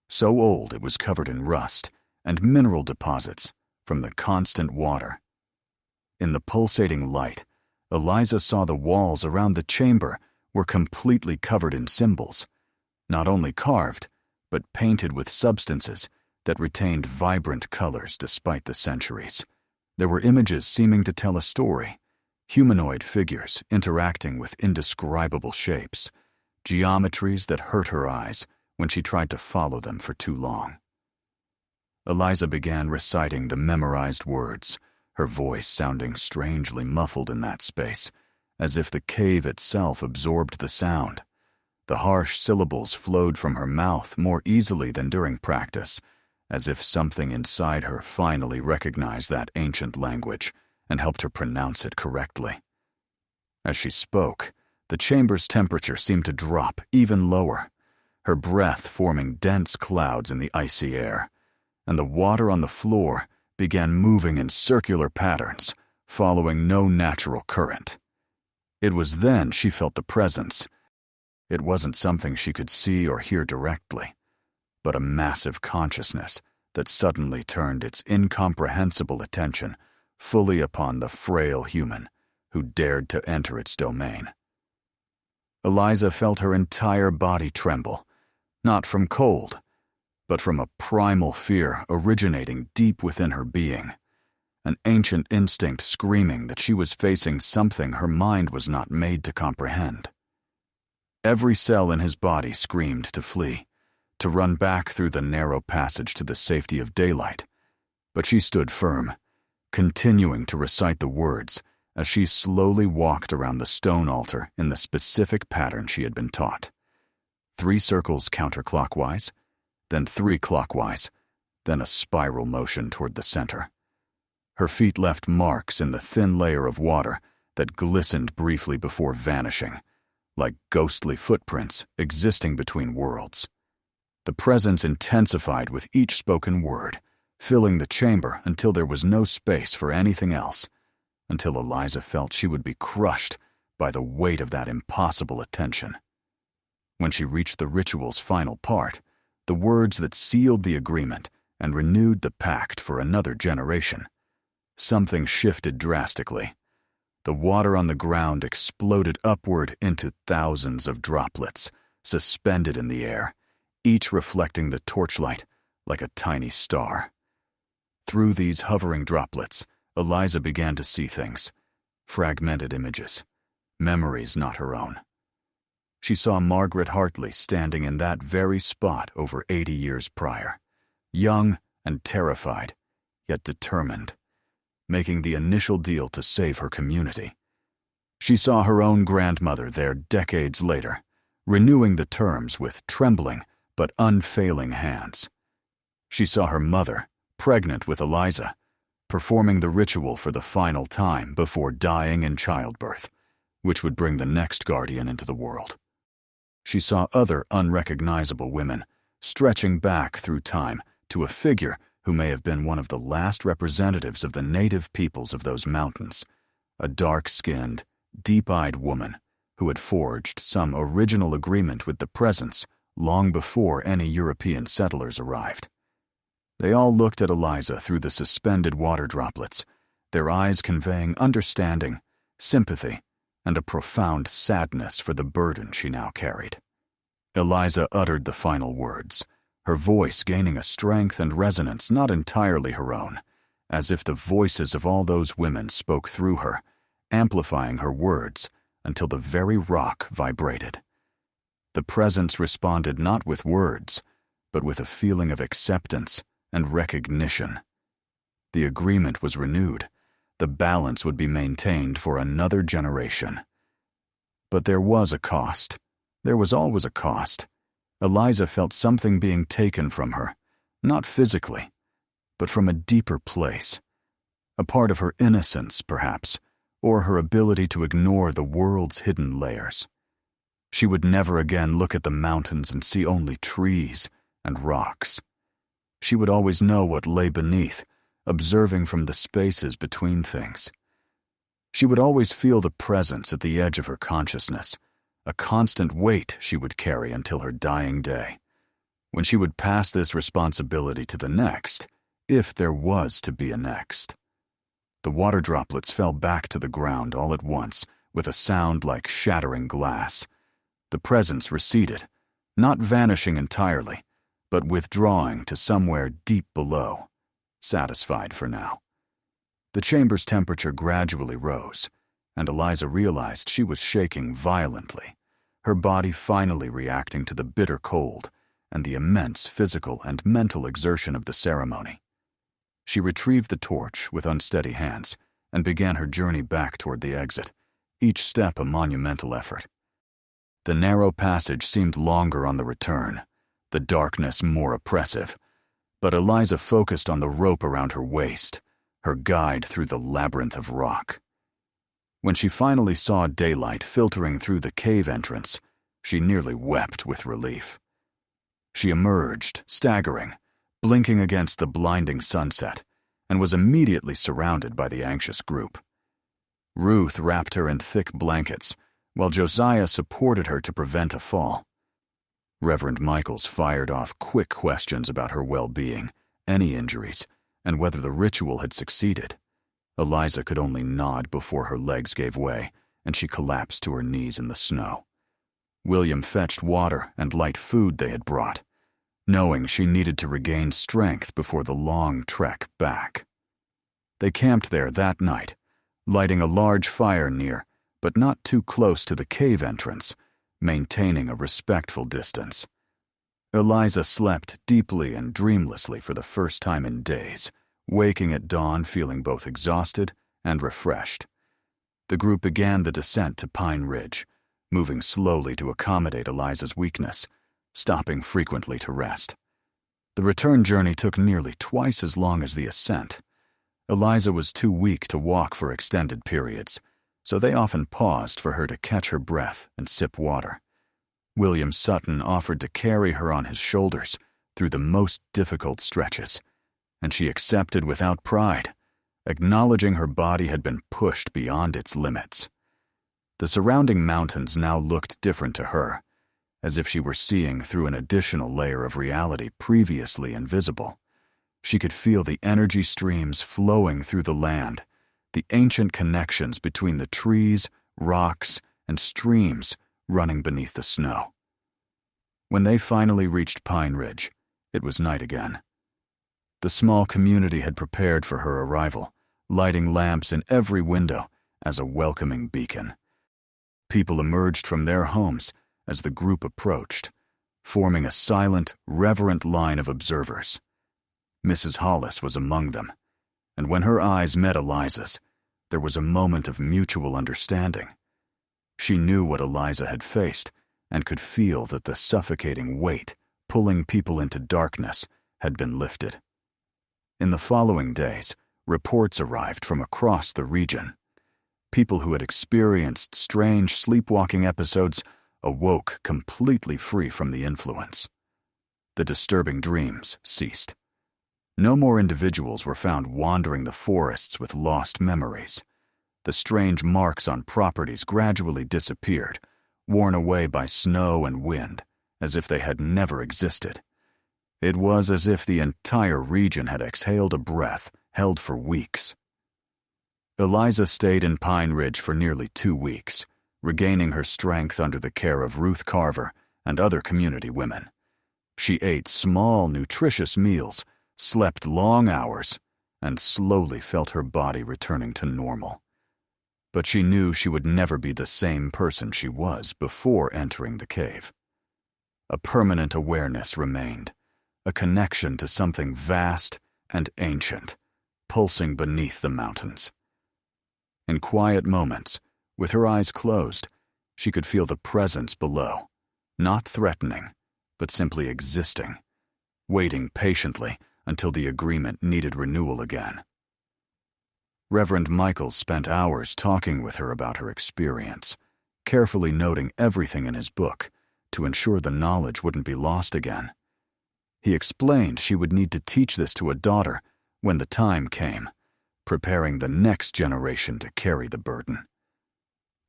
so old it was covered in rust and mineral deposits from the constant water. In the pulsating light, Eliza saw the walls around the chamber were completely covered in symbols, not only carved, but painted with substances that retained vibrant colors despite the centuries. There were images seeming to tell a story, humanoid figures interacting with indescribable shapes, geometries that hurt her eyes when she tried to follow them for too long. Eliza began reciting the memorized words, her voice sounding strangely muffled in that space, as if the cave itself absorbed the sound. The harsh syllables flowed from her mouth more easily than during practice, as if something inside her finally recognized that ancient language and helped her pronounce it correctly. As she spoke, the chamber's temperature seemed to drop even lower, her breath forming dense clouds in the icy air, and the water on the floor began moving in circular patterns, following no natural current. It was then she felt the presence. It wasn't something she could see or hear directly, but a massive consciousness that suddenly turned its incomprehensible attention fully upon the frail human who dared to enter its domain. Eliza felt her entire body tremble, not from cold, but from a primal fear originating deep within her being, an ancient instinct screaming that she was facing something her mind was not made to comprehend. Every cell in his body screamed to flee, to run back through the narrow passage to the safety of daylight, but she stood firm, continuing to recite the words as she slowly walked around the stone altar in the specific pattern she had been taught. 3 circles counterclockwise, then 3 clockwise, then a spiral motion toward the center. Her feet left marks in the thin layer of water that glistened briefly before vanishing, like ghostly footprints existing between worlds. The presence intensified with each spoken word, filling the chamber until there was no space for anything else, until Eliza felt she would be crushed by the weight of that impossible attention. When she reached the ritual's final part, the words that sealed the agreement and renewed the pact for another generation, something shifted drastically. The water on the ground exploded upward into thousands of droplets, suspended in the air, each reflecting the torchlight like a tiny star. Through these hovering droplets, Eliza began to see things, fragmented images, memories not her own. She saw Margaret Hartley standing in that very spot over 80 years prior, young and terrified, yet determined, making the initial deal to save her community. She saw her own grandmother there decades later, renewing the terms with trembling but unfailing hands. She saw her mother, pregnant with Eliza, performing the ritual for the final time before dying in childbirth, which would bring the next guardian into the world. She saw other unrecognizable women stretching back through time to a figure who may have been one of the last representatives of the native peoples of those mountains, a dark-skinned, deep-eyed woman who had forged some original agreement with the presence long before any European settlers arrived. They all looked at Eliza through the suspended water droplets, their eyes conveying understanding, sympathy, and a profound sadness for the burden she now carried. Eliza uttered the final words, her voice gaining a strength and resonance not entirely her own, as if the voices of all those women spoke through her, amplifying her words until the very rock vibrated. The presence responded not with words, but with a feeling of acceptance and recognition. The agreement was renewed. The balance would be maintained for another generation. But there was a cost. There was always a cost. Eliza felt something being taken from her, not physically, but from a deeper place. A part of her innocence, perhaps, or her ability to ignore the world's hidden layers. She would never again look at the mountains and see only trees and rocks. She would always know what lay beneath, observing from the spaces between things. She would always feel the presence at the edge of her consciousness, a constant weight she would carry until her dying day, when she would pass this responsibility to the next, if there was to be a next. The water droplets fell back to the ground all at once, with a sound like shattering glass. The presence receded, not vanishing entirely, but withdrawing to somewhere deep below, satisfied for now. The chamber's temperature gradually rose, and Eliza realized she was shaking violently, her body finally reacting to the bitter cold and the immense physical and mental exertion of the ceremony. She retrieved the torch with unsteady hands and began her journey back toward the exit, each step a monumental effort. The narrow passage seemed longer on the return, the darkness more oppressive, but Eliza focused on the rope around her waist, her guide through the labyrinth of rock. When she finally saw daylight filtering through the cave entrance, she nearly wept with relief. She emerged, staggering, blinking against the blinding sunset, and was immediately surrounded by the anxious group. Ruth wrapped her in thick blankets, while Josiah supported her to prevent a fall. Reverend Michaels fired off quick questions about her well-being, any injuries, and whether the ritual had succeeded. Eliza could only nod before her legs gave way, and she collapsed to her knees in the snow. William fetched water and light food they had brought, knowing she needed to regain strength before the long trek back. They camped there that night, lighting a large fire near, but not too close to the cave entrance, maintaining a respectful distance. Eliza slept deeply and dreamlessly for the first time in days, waking at dawn feeling both exhausted and refreshed. The group began the descent to Pine Ridge, moving slowly to accommodate Eliza's weakness, stopping frequently to rest. The return journey took nearly twice as long as the ascent. Eliza was too weak to walk for extended periods, so they often paused for her to catch her breath and sip water. William Sutton offered to carry her on his shoulders through the most difficult stretches, and she accepted without pride, acknowledging her body had been pushed beyond its limits. The surrounding mountains now looked different to her, as if she were seeing through an additional layer of reality previously invisible. She could feel the energy streams flowing through the land, the ancient connections between the trees, rocks, and streams running beneath the snow. When they finally reached Pine Ridge, it was night again. The small community had prepared for her arrival, lighting lamps in every window as a welcoming beacon. People emerged from their homes as the group approached, forming a silent, reverent line of observers. Mrs. Hollis was among them, and when her eyes met Eliza's, there was a moment of mutual understanding. She knew what Eliza had faced and could feel that the suffocating weight pulling people into darkness had been lifted. In the following days, reports arrived from across the region. People who had experienced strange sleepwalking episodes awoke completely free from the influence. The disturbing dreams ceased. No more individuals were found wandering the forests with lost memories. The strange marks on properties gradually disappeared, worn away by snow and wind, as if they had never existed. It was as if the entire region had exhaled a breath held for weeks. Eliza stayed in Pine Ridge for nearly 2 weeks, regaining her strength under the care of Ruth Carver and other community women. She ate small, nutritious meals, slept long hours, and slowly felt her body returning to normal. But she knew she would never be the same person she was before entering the cave. A permanent awareness remained, a connection to something vast and ancient, pulsing beneath the mountains. In quiet moments, with her eyes closed, she could feel the presence below, not threatening, but simply existing, waiting patiently until the agreement needed renewal again. Reverend Michaels spent hours talking with her about her experience, carefully noting everything in his book to ensure the knowledge wouldn't be lost again. He explained she would need to teach this to a daughter when the time came, preparing the next generation to carry the burden.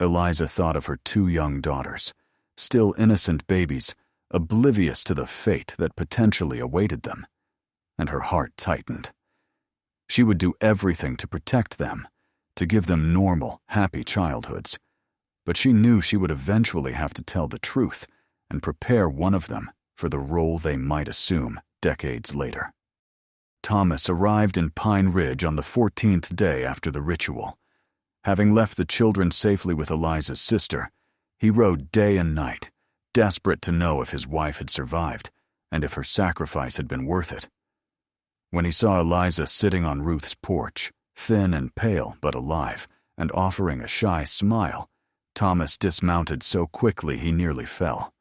Eliza thought of her 2 young daughters, still innocent babies, oblivious to the fate that potentially awaited them, and her heart tightened. She would do everything to protect them, to give them normal, happy childhoods, but she knew she would eventually have to tell the truth and prepare one of them for the role they might assume decades later. Thomas arrived in Pine Ridge on the 14th day after the ritual. Having left the children safely with Eliza's sister, he rode day and night, desperate to know if his wife had survived and if her sacrifice had been worth it. When he saw Eliza sitting on Ruth's porch, thin and pale but alive, and offering a shy smile, Thomas dismounted so quickly he nearly fell.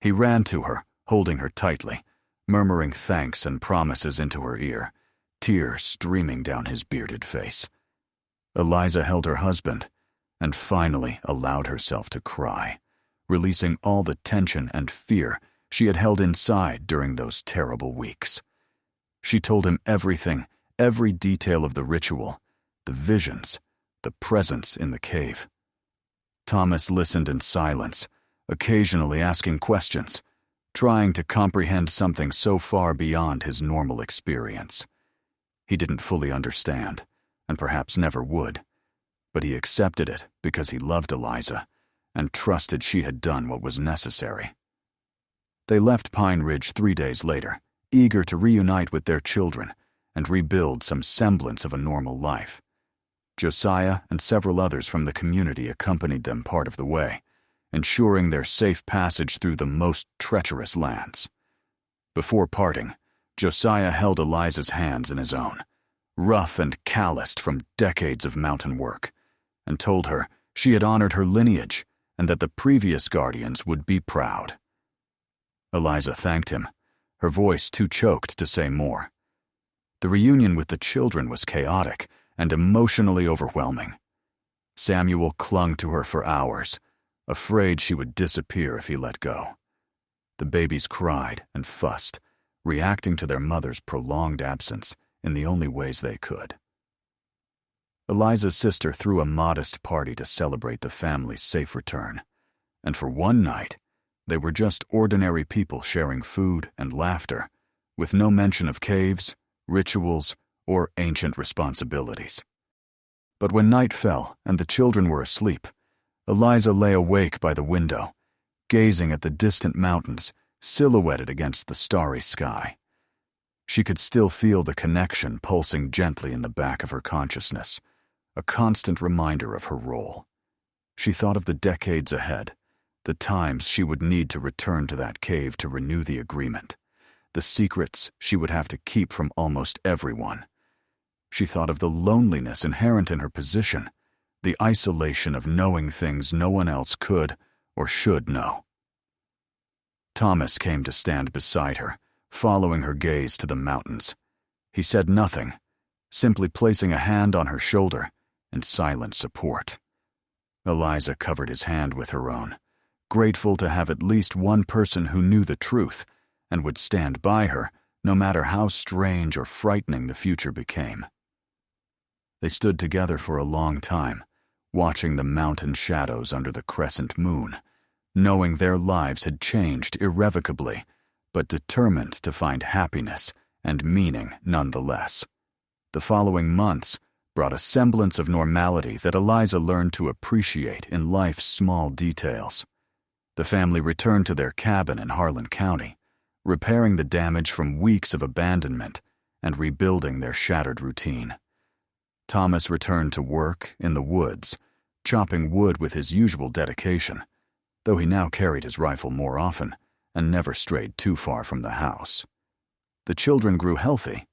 He ran to her, holding her tightly, murmuring thanks and promises into her ear, tears streaming down his bearded face. Eliza held her husband and finally allowed herself to cry, releasing all the tension and fear she had held inside during those terrible weeks. She told him everything, every detail of the ritual, the visions, the presence in the cave. Thomas listened in silence, occasionally asking questions, trying to comprehend something so far beyond his normal experience. He didn't fully understand, and perhaps never would, but he accepted it because he loved Eliza and trusted she had done what was necessary. They left Pine Ridge 3 days later, eager to reunite with their children and rebuild some semblance of a normal life. Josiah and several others from the community accompanied them part of the way, ensuring their safe passage through the most treacherous lands. Before parting, Josiah held Eliza's hands in his own, rough and calloused from decades of mountain work, and told her she had honored her lineage and that the previous guardians would be proud. Eliza thanked him, her voice too choked to say more. The reunion with the children was chaotic and emotionally overwhelming. Samuel clung to her for hours, afraid she would disappear if he let go. The babies cried and fussed, reacting to their mother's prolonged absence in the only ways they could. Eliza's sister threw a modest party to celebrate the family's safe return, and for one night, they were just ordinary people sharing food and laughter, with no mention of caves, rituals, or ancient responsibilities. But when night fell and the children were asleep, Eliza lay awake by the window, gazing at the distant mountains silhouetted against the starry sky. She could still feel the connection pulsing gently in the back of her consciousness, a constant reminder of her role. She thought of the decades ahead, the times she would need to return to that cave to renew the agreement, the secrets she would have to keep from almost everyone. She thought of the loneliness inherent in her position, the isolation of knowing things no one else could or should know. Thomas came to stand beside her, following her gaze to the mountains. He said nothing, simply placing a hand on her shoulder in silent support. Eliza covered his hand with her own, grateful to have at least one person who knew the truth and would stand by her no matter how strange or frightening the future became. They stood together for a long time, watching the mountain shadows under the crescent moon, knowing their lives had changed irrevocably, but determined to find happiness and meaning nonetheless. The following months brought a semblance of normality that Eliza learned to appreciate in life's small details. The family returned to their cabin in Harlan County, repairing the damage from weeks of abandonment and rebuilding their shattered routine. Thomas returned to work in the woods, chopping wood with his usual dedication, though he now carried his rifle more often and never strayed too far from the house. The children grew healthy.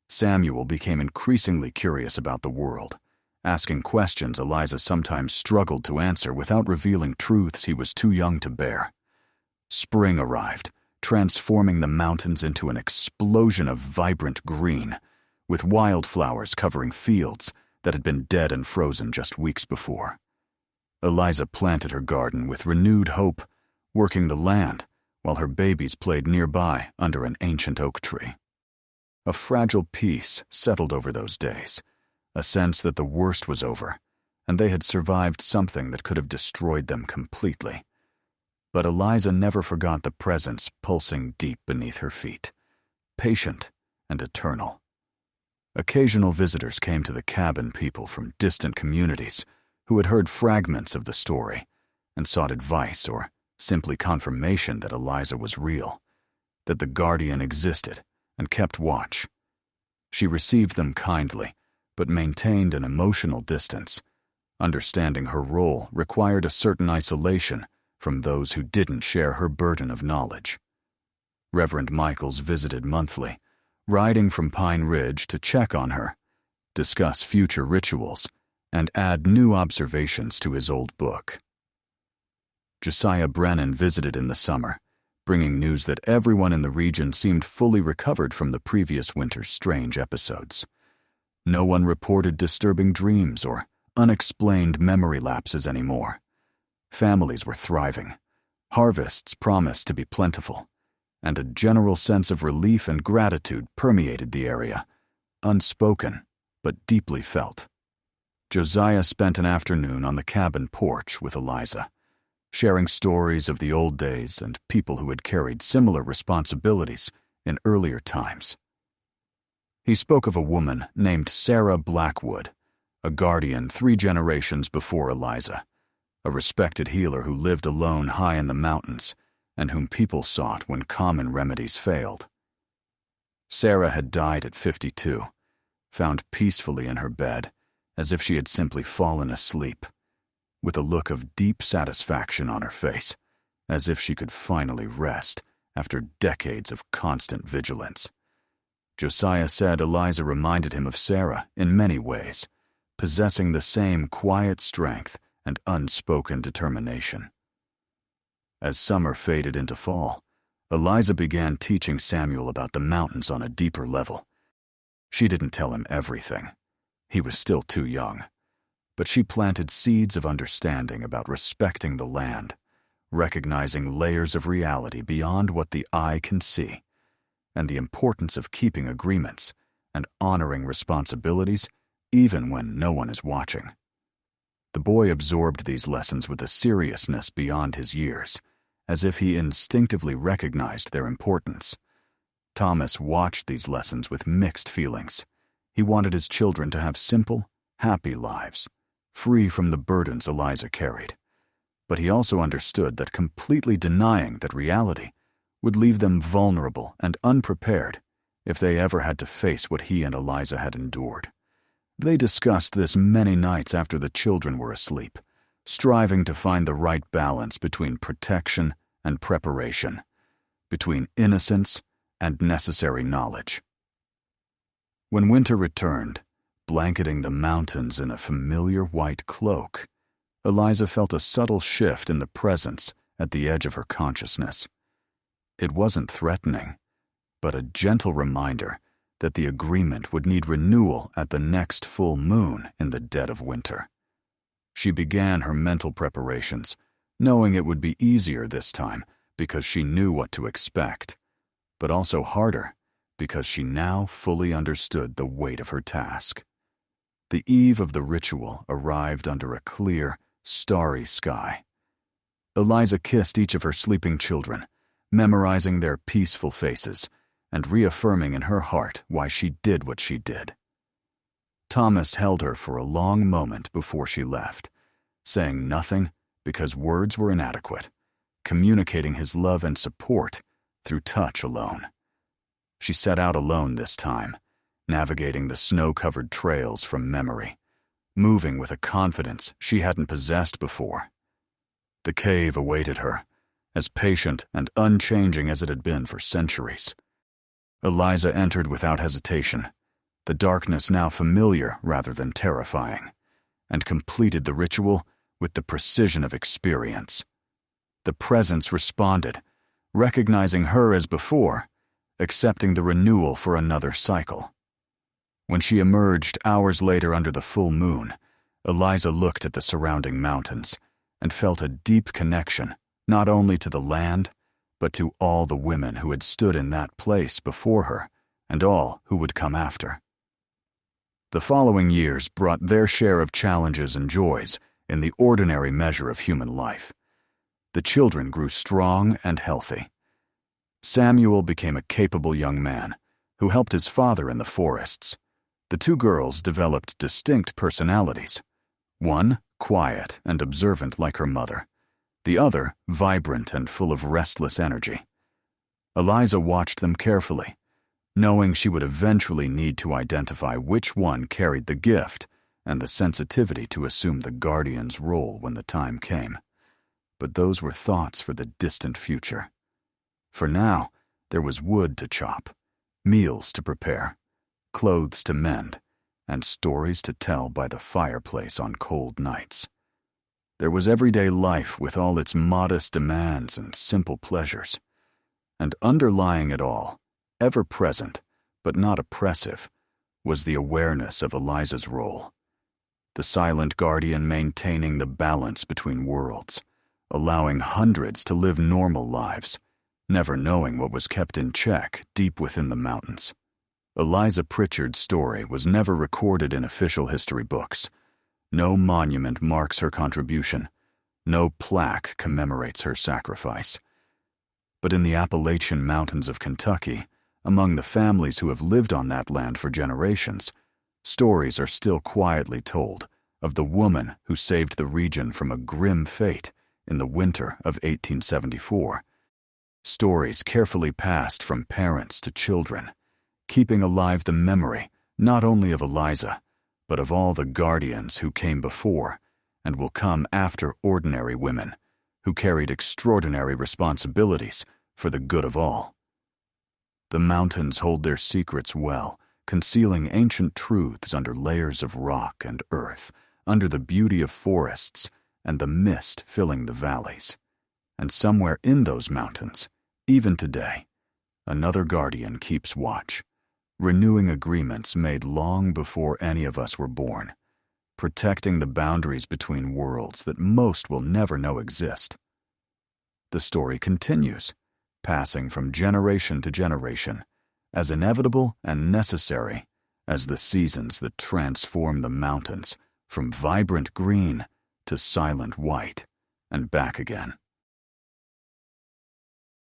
Samuel became increasingly curious about the world, asking questions Eliza sometimes struggled to answer without revealing truths he was too young to bear. Spring arrived, transforming the mountains into an explosion of vibrant green, with wildflowers covering fields that had been dead and frozen just weeks before. Eliza planted her garden with renewed hope, working the land while her babies played nearby under an ancient oak tree. A fragile peace settled over those days, a sense that the worst was over, and they had survived something that could have destroyed them completely. But Eliza never forgot the presence pulsing deep beneath her feet, patient and eternal. Occasional visitors came to the cabin, people from distant communities who had heard fragments of the story and sought advice or simply confirmation that Eliza was real, that the guardian existed and kept watch. She received them kindly, but maintained an emotional distance. Understanding her role required a certain isolation from those who didn't share her burden of knowledge. Reverend Michaels visited monthly, riding from Pine Ridge to check on her, discuss future rituals, and add new observations to his old book. Josiah Brennan visited in the summer, bringing news that everyone in the region seemed fully recovered from the previous winter's strange episodes. No one reported disturbing dreams or unexplained memory lapses anymore. Families were thriving. Harvests promised to be plentiful, and a general sense of relief and gratitude permeated the area, unspoken but deeply felt. Josiah spent an afternoon on the cabin porch with Eliza, sharing stories of the old days and people who had carried similar responsibilities in earlier times. He spoke of a woman named Sarah Blackwood, a guardian 3 generations before Eliza, a respected healer who lived alone high in the mountains and whom people sought when common remedies failed. Sarah had died at 52, found peacefully in her bed, as if she had simply fallen asleep, with a look of deep satisfaction on her face, as if she could finally rest after decades of constant vigilance. Josiah said Eliza reminded him of Sarah in many ways, possessing the same quiet strength and unspoken determination. As summer faded into fall, Eliza began teaching Samuel about the mountains on a deeper level. She didn't tell him everything. He was still too young. But she planted seeds of understanding about respecting the land, recognizing layers of reality beyond what the eye can see, and the importance of keeping agreements and honoring responsibilities even when no one is watching. The boy absorbed these lessons with a seriousness beyond his years, as if he instinctively recognized their importance. Thomas watched these lessons with mixed feelings. He wanted his children to have simple, happy lives, free from the burdens Eliza carried. But he also understood that completely denying that reality would leave them vulnerable and unprepared if they ever had to face what he and Eliza had endured. They discussed this many nights after the children were asleep, striving to find the right balance between protection and preparation, between innocence and necessary knowledge. When winter returned, blanketing the mountains in a familiar white cloak, Eliza felt a subtle shift in the presence at the edge of her consciousness. It wasn't threatening, but a gentle reminder that the agreement would need renewal at the next full moon in the dead of winter. She began her mental preparations, knowing it would be easier this time because she knew what to expect, but also harder because she now fully understood the weight of her task. The eve of the ritual arrived under a clear, starry sky. Eliza kissed each of her sleeping children, memorizing their peaceful faces and reaffirming in her heart why she did what she did. Thomas held her for a long moment before she left, saying nothing because words were inadequate, communicating his love and support through touch alone. She set out alone this time, navigating the snow-covered trails from memory, moving with a confidence she hadn't possessed before. The cave awaited her, as patient and unchanging as it had been for centuries. Eliza entered without hesitation, the darkness now familiar rather than terrifying, and completed the ritual with the precision of experience. The presence responded, recognizing her as before, accepting the renewal for another cycle. When she emerged hours later under the full moon, Eliza looked at the surrounding mountains and felt a deep connection not only to the land, but to all the women who had stood in that place before her and all who would come after. The following years brought their share of challenges and joys in the ordinary measure of human life. The children grew strong and healthy. Samuel became a capable young man who helped his father in the forests. The 2 girls developed distinct personalities. One, quiet and observant like her mother. The other, vibrant and full of restless energy. Eliza watched them carefully, knowing she would eventually need to identify which one carried the gift and the sensitivity to assume the guardian's role when the time came. But those were thoughts for the distant future. For now, there was wood to chop, meals to prepare, clothes to mend, and stories to tell by the fireplace on cold nights. There was everyday life with all its modest demands and simple pleasures. And underlying it all, ever present, but not oppressive, was the awareness of Eliza's role. The silent guardian maintaining the balance between worlds, allowing hundreds to live normal lives, never knowing what was kept in check deep within the mountains. Eliza Pritchard's story was never recorded in official history books. No monument marks her contribution. No plaque commemorates her sacrifice. But in the Appalachian Mountains of Kentucky, among the families who have lived on that land for generations, stories are still quietly told of the woman who saved the region from a grim fate in the winter of 1874. Stories carefully passed from parents to children, keeping alive the memory not only of Eliza, but of all the guardians who came before and will come after ordinary women who carried extraordinary responsibilities for the good of all. The mountains hold their secrets well, concealing ancient truths under layers of rock and earth, under the beauty of forests and the mist filling the valleys. And somewhere in those mountains, even today, another guardian keeps watch, renewing agreements made long before any of us were born, protecting the boundaries between worlds that most will never know exist. The story continues, passing from generation to generation, as inevitable and necessary as the seasons that transform the mountains from vibrant green to silent white and back again.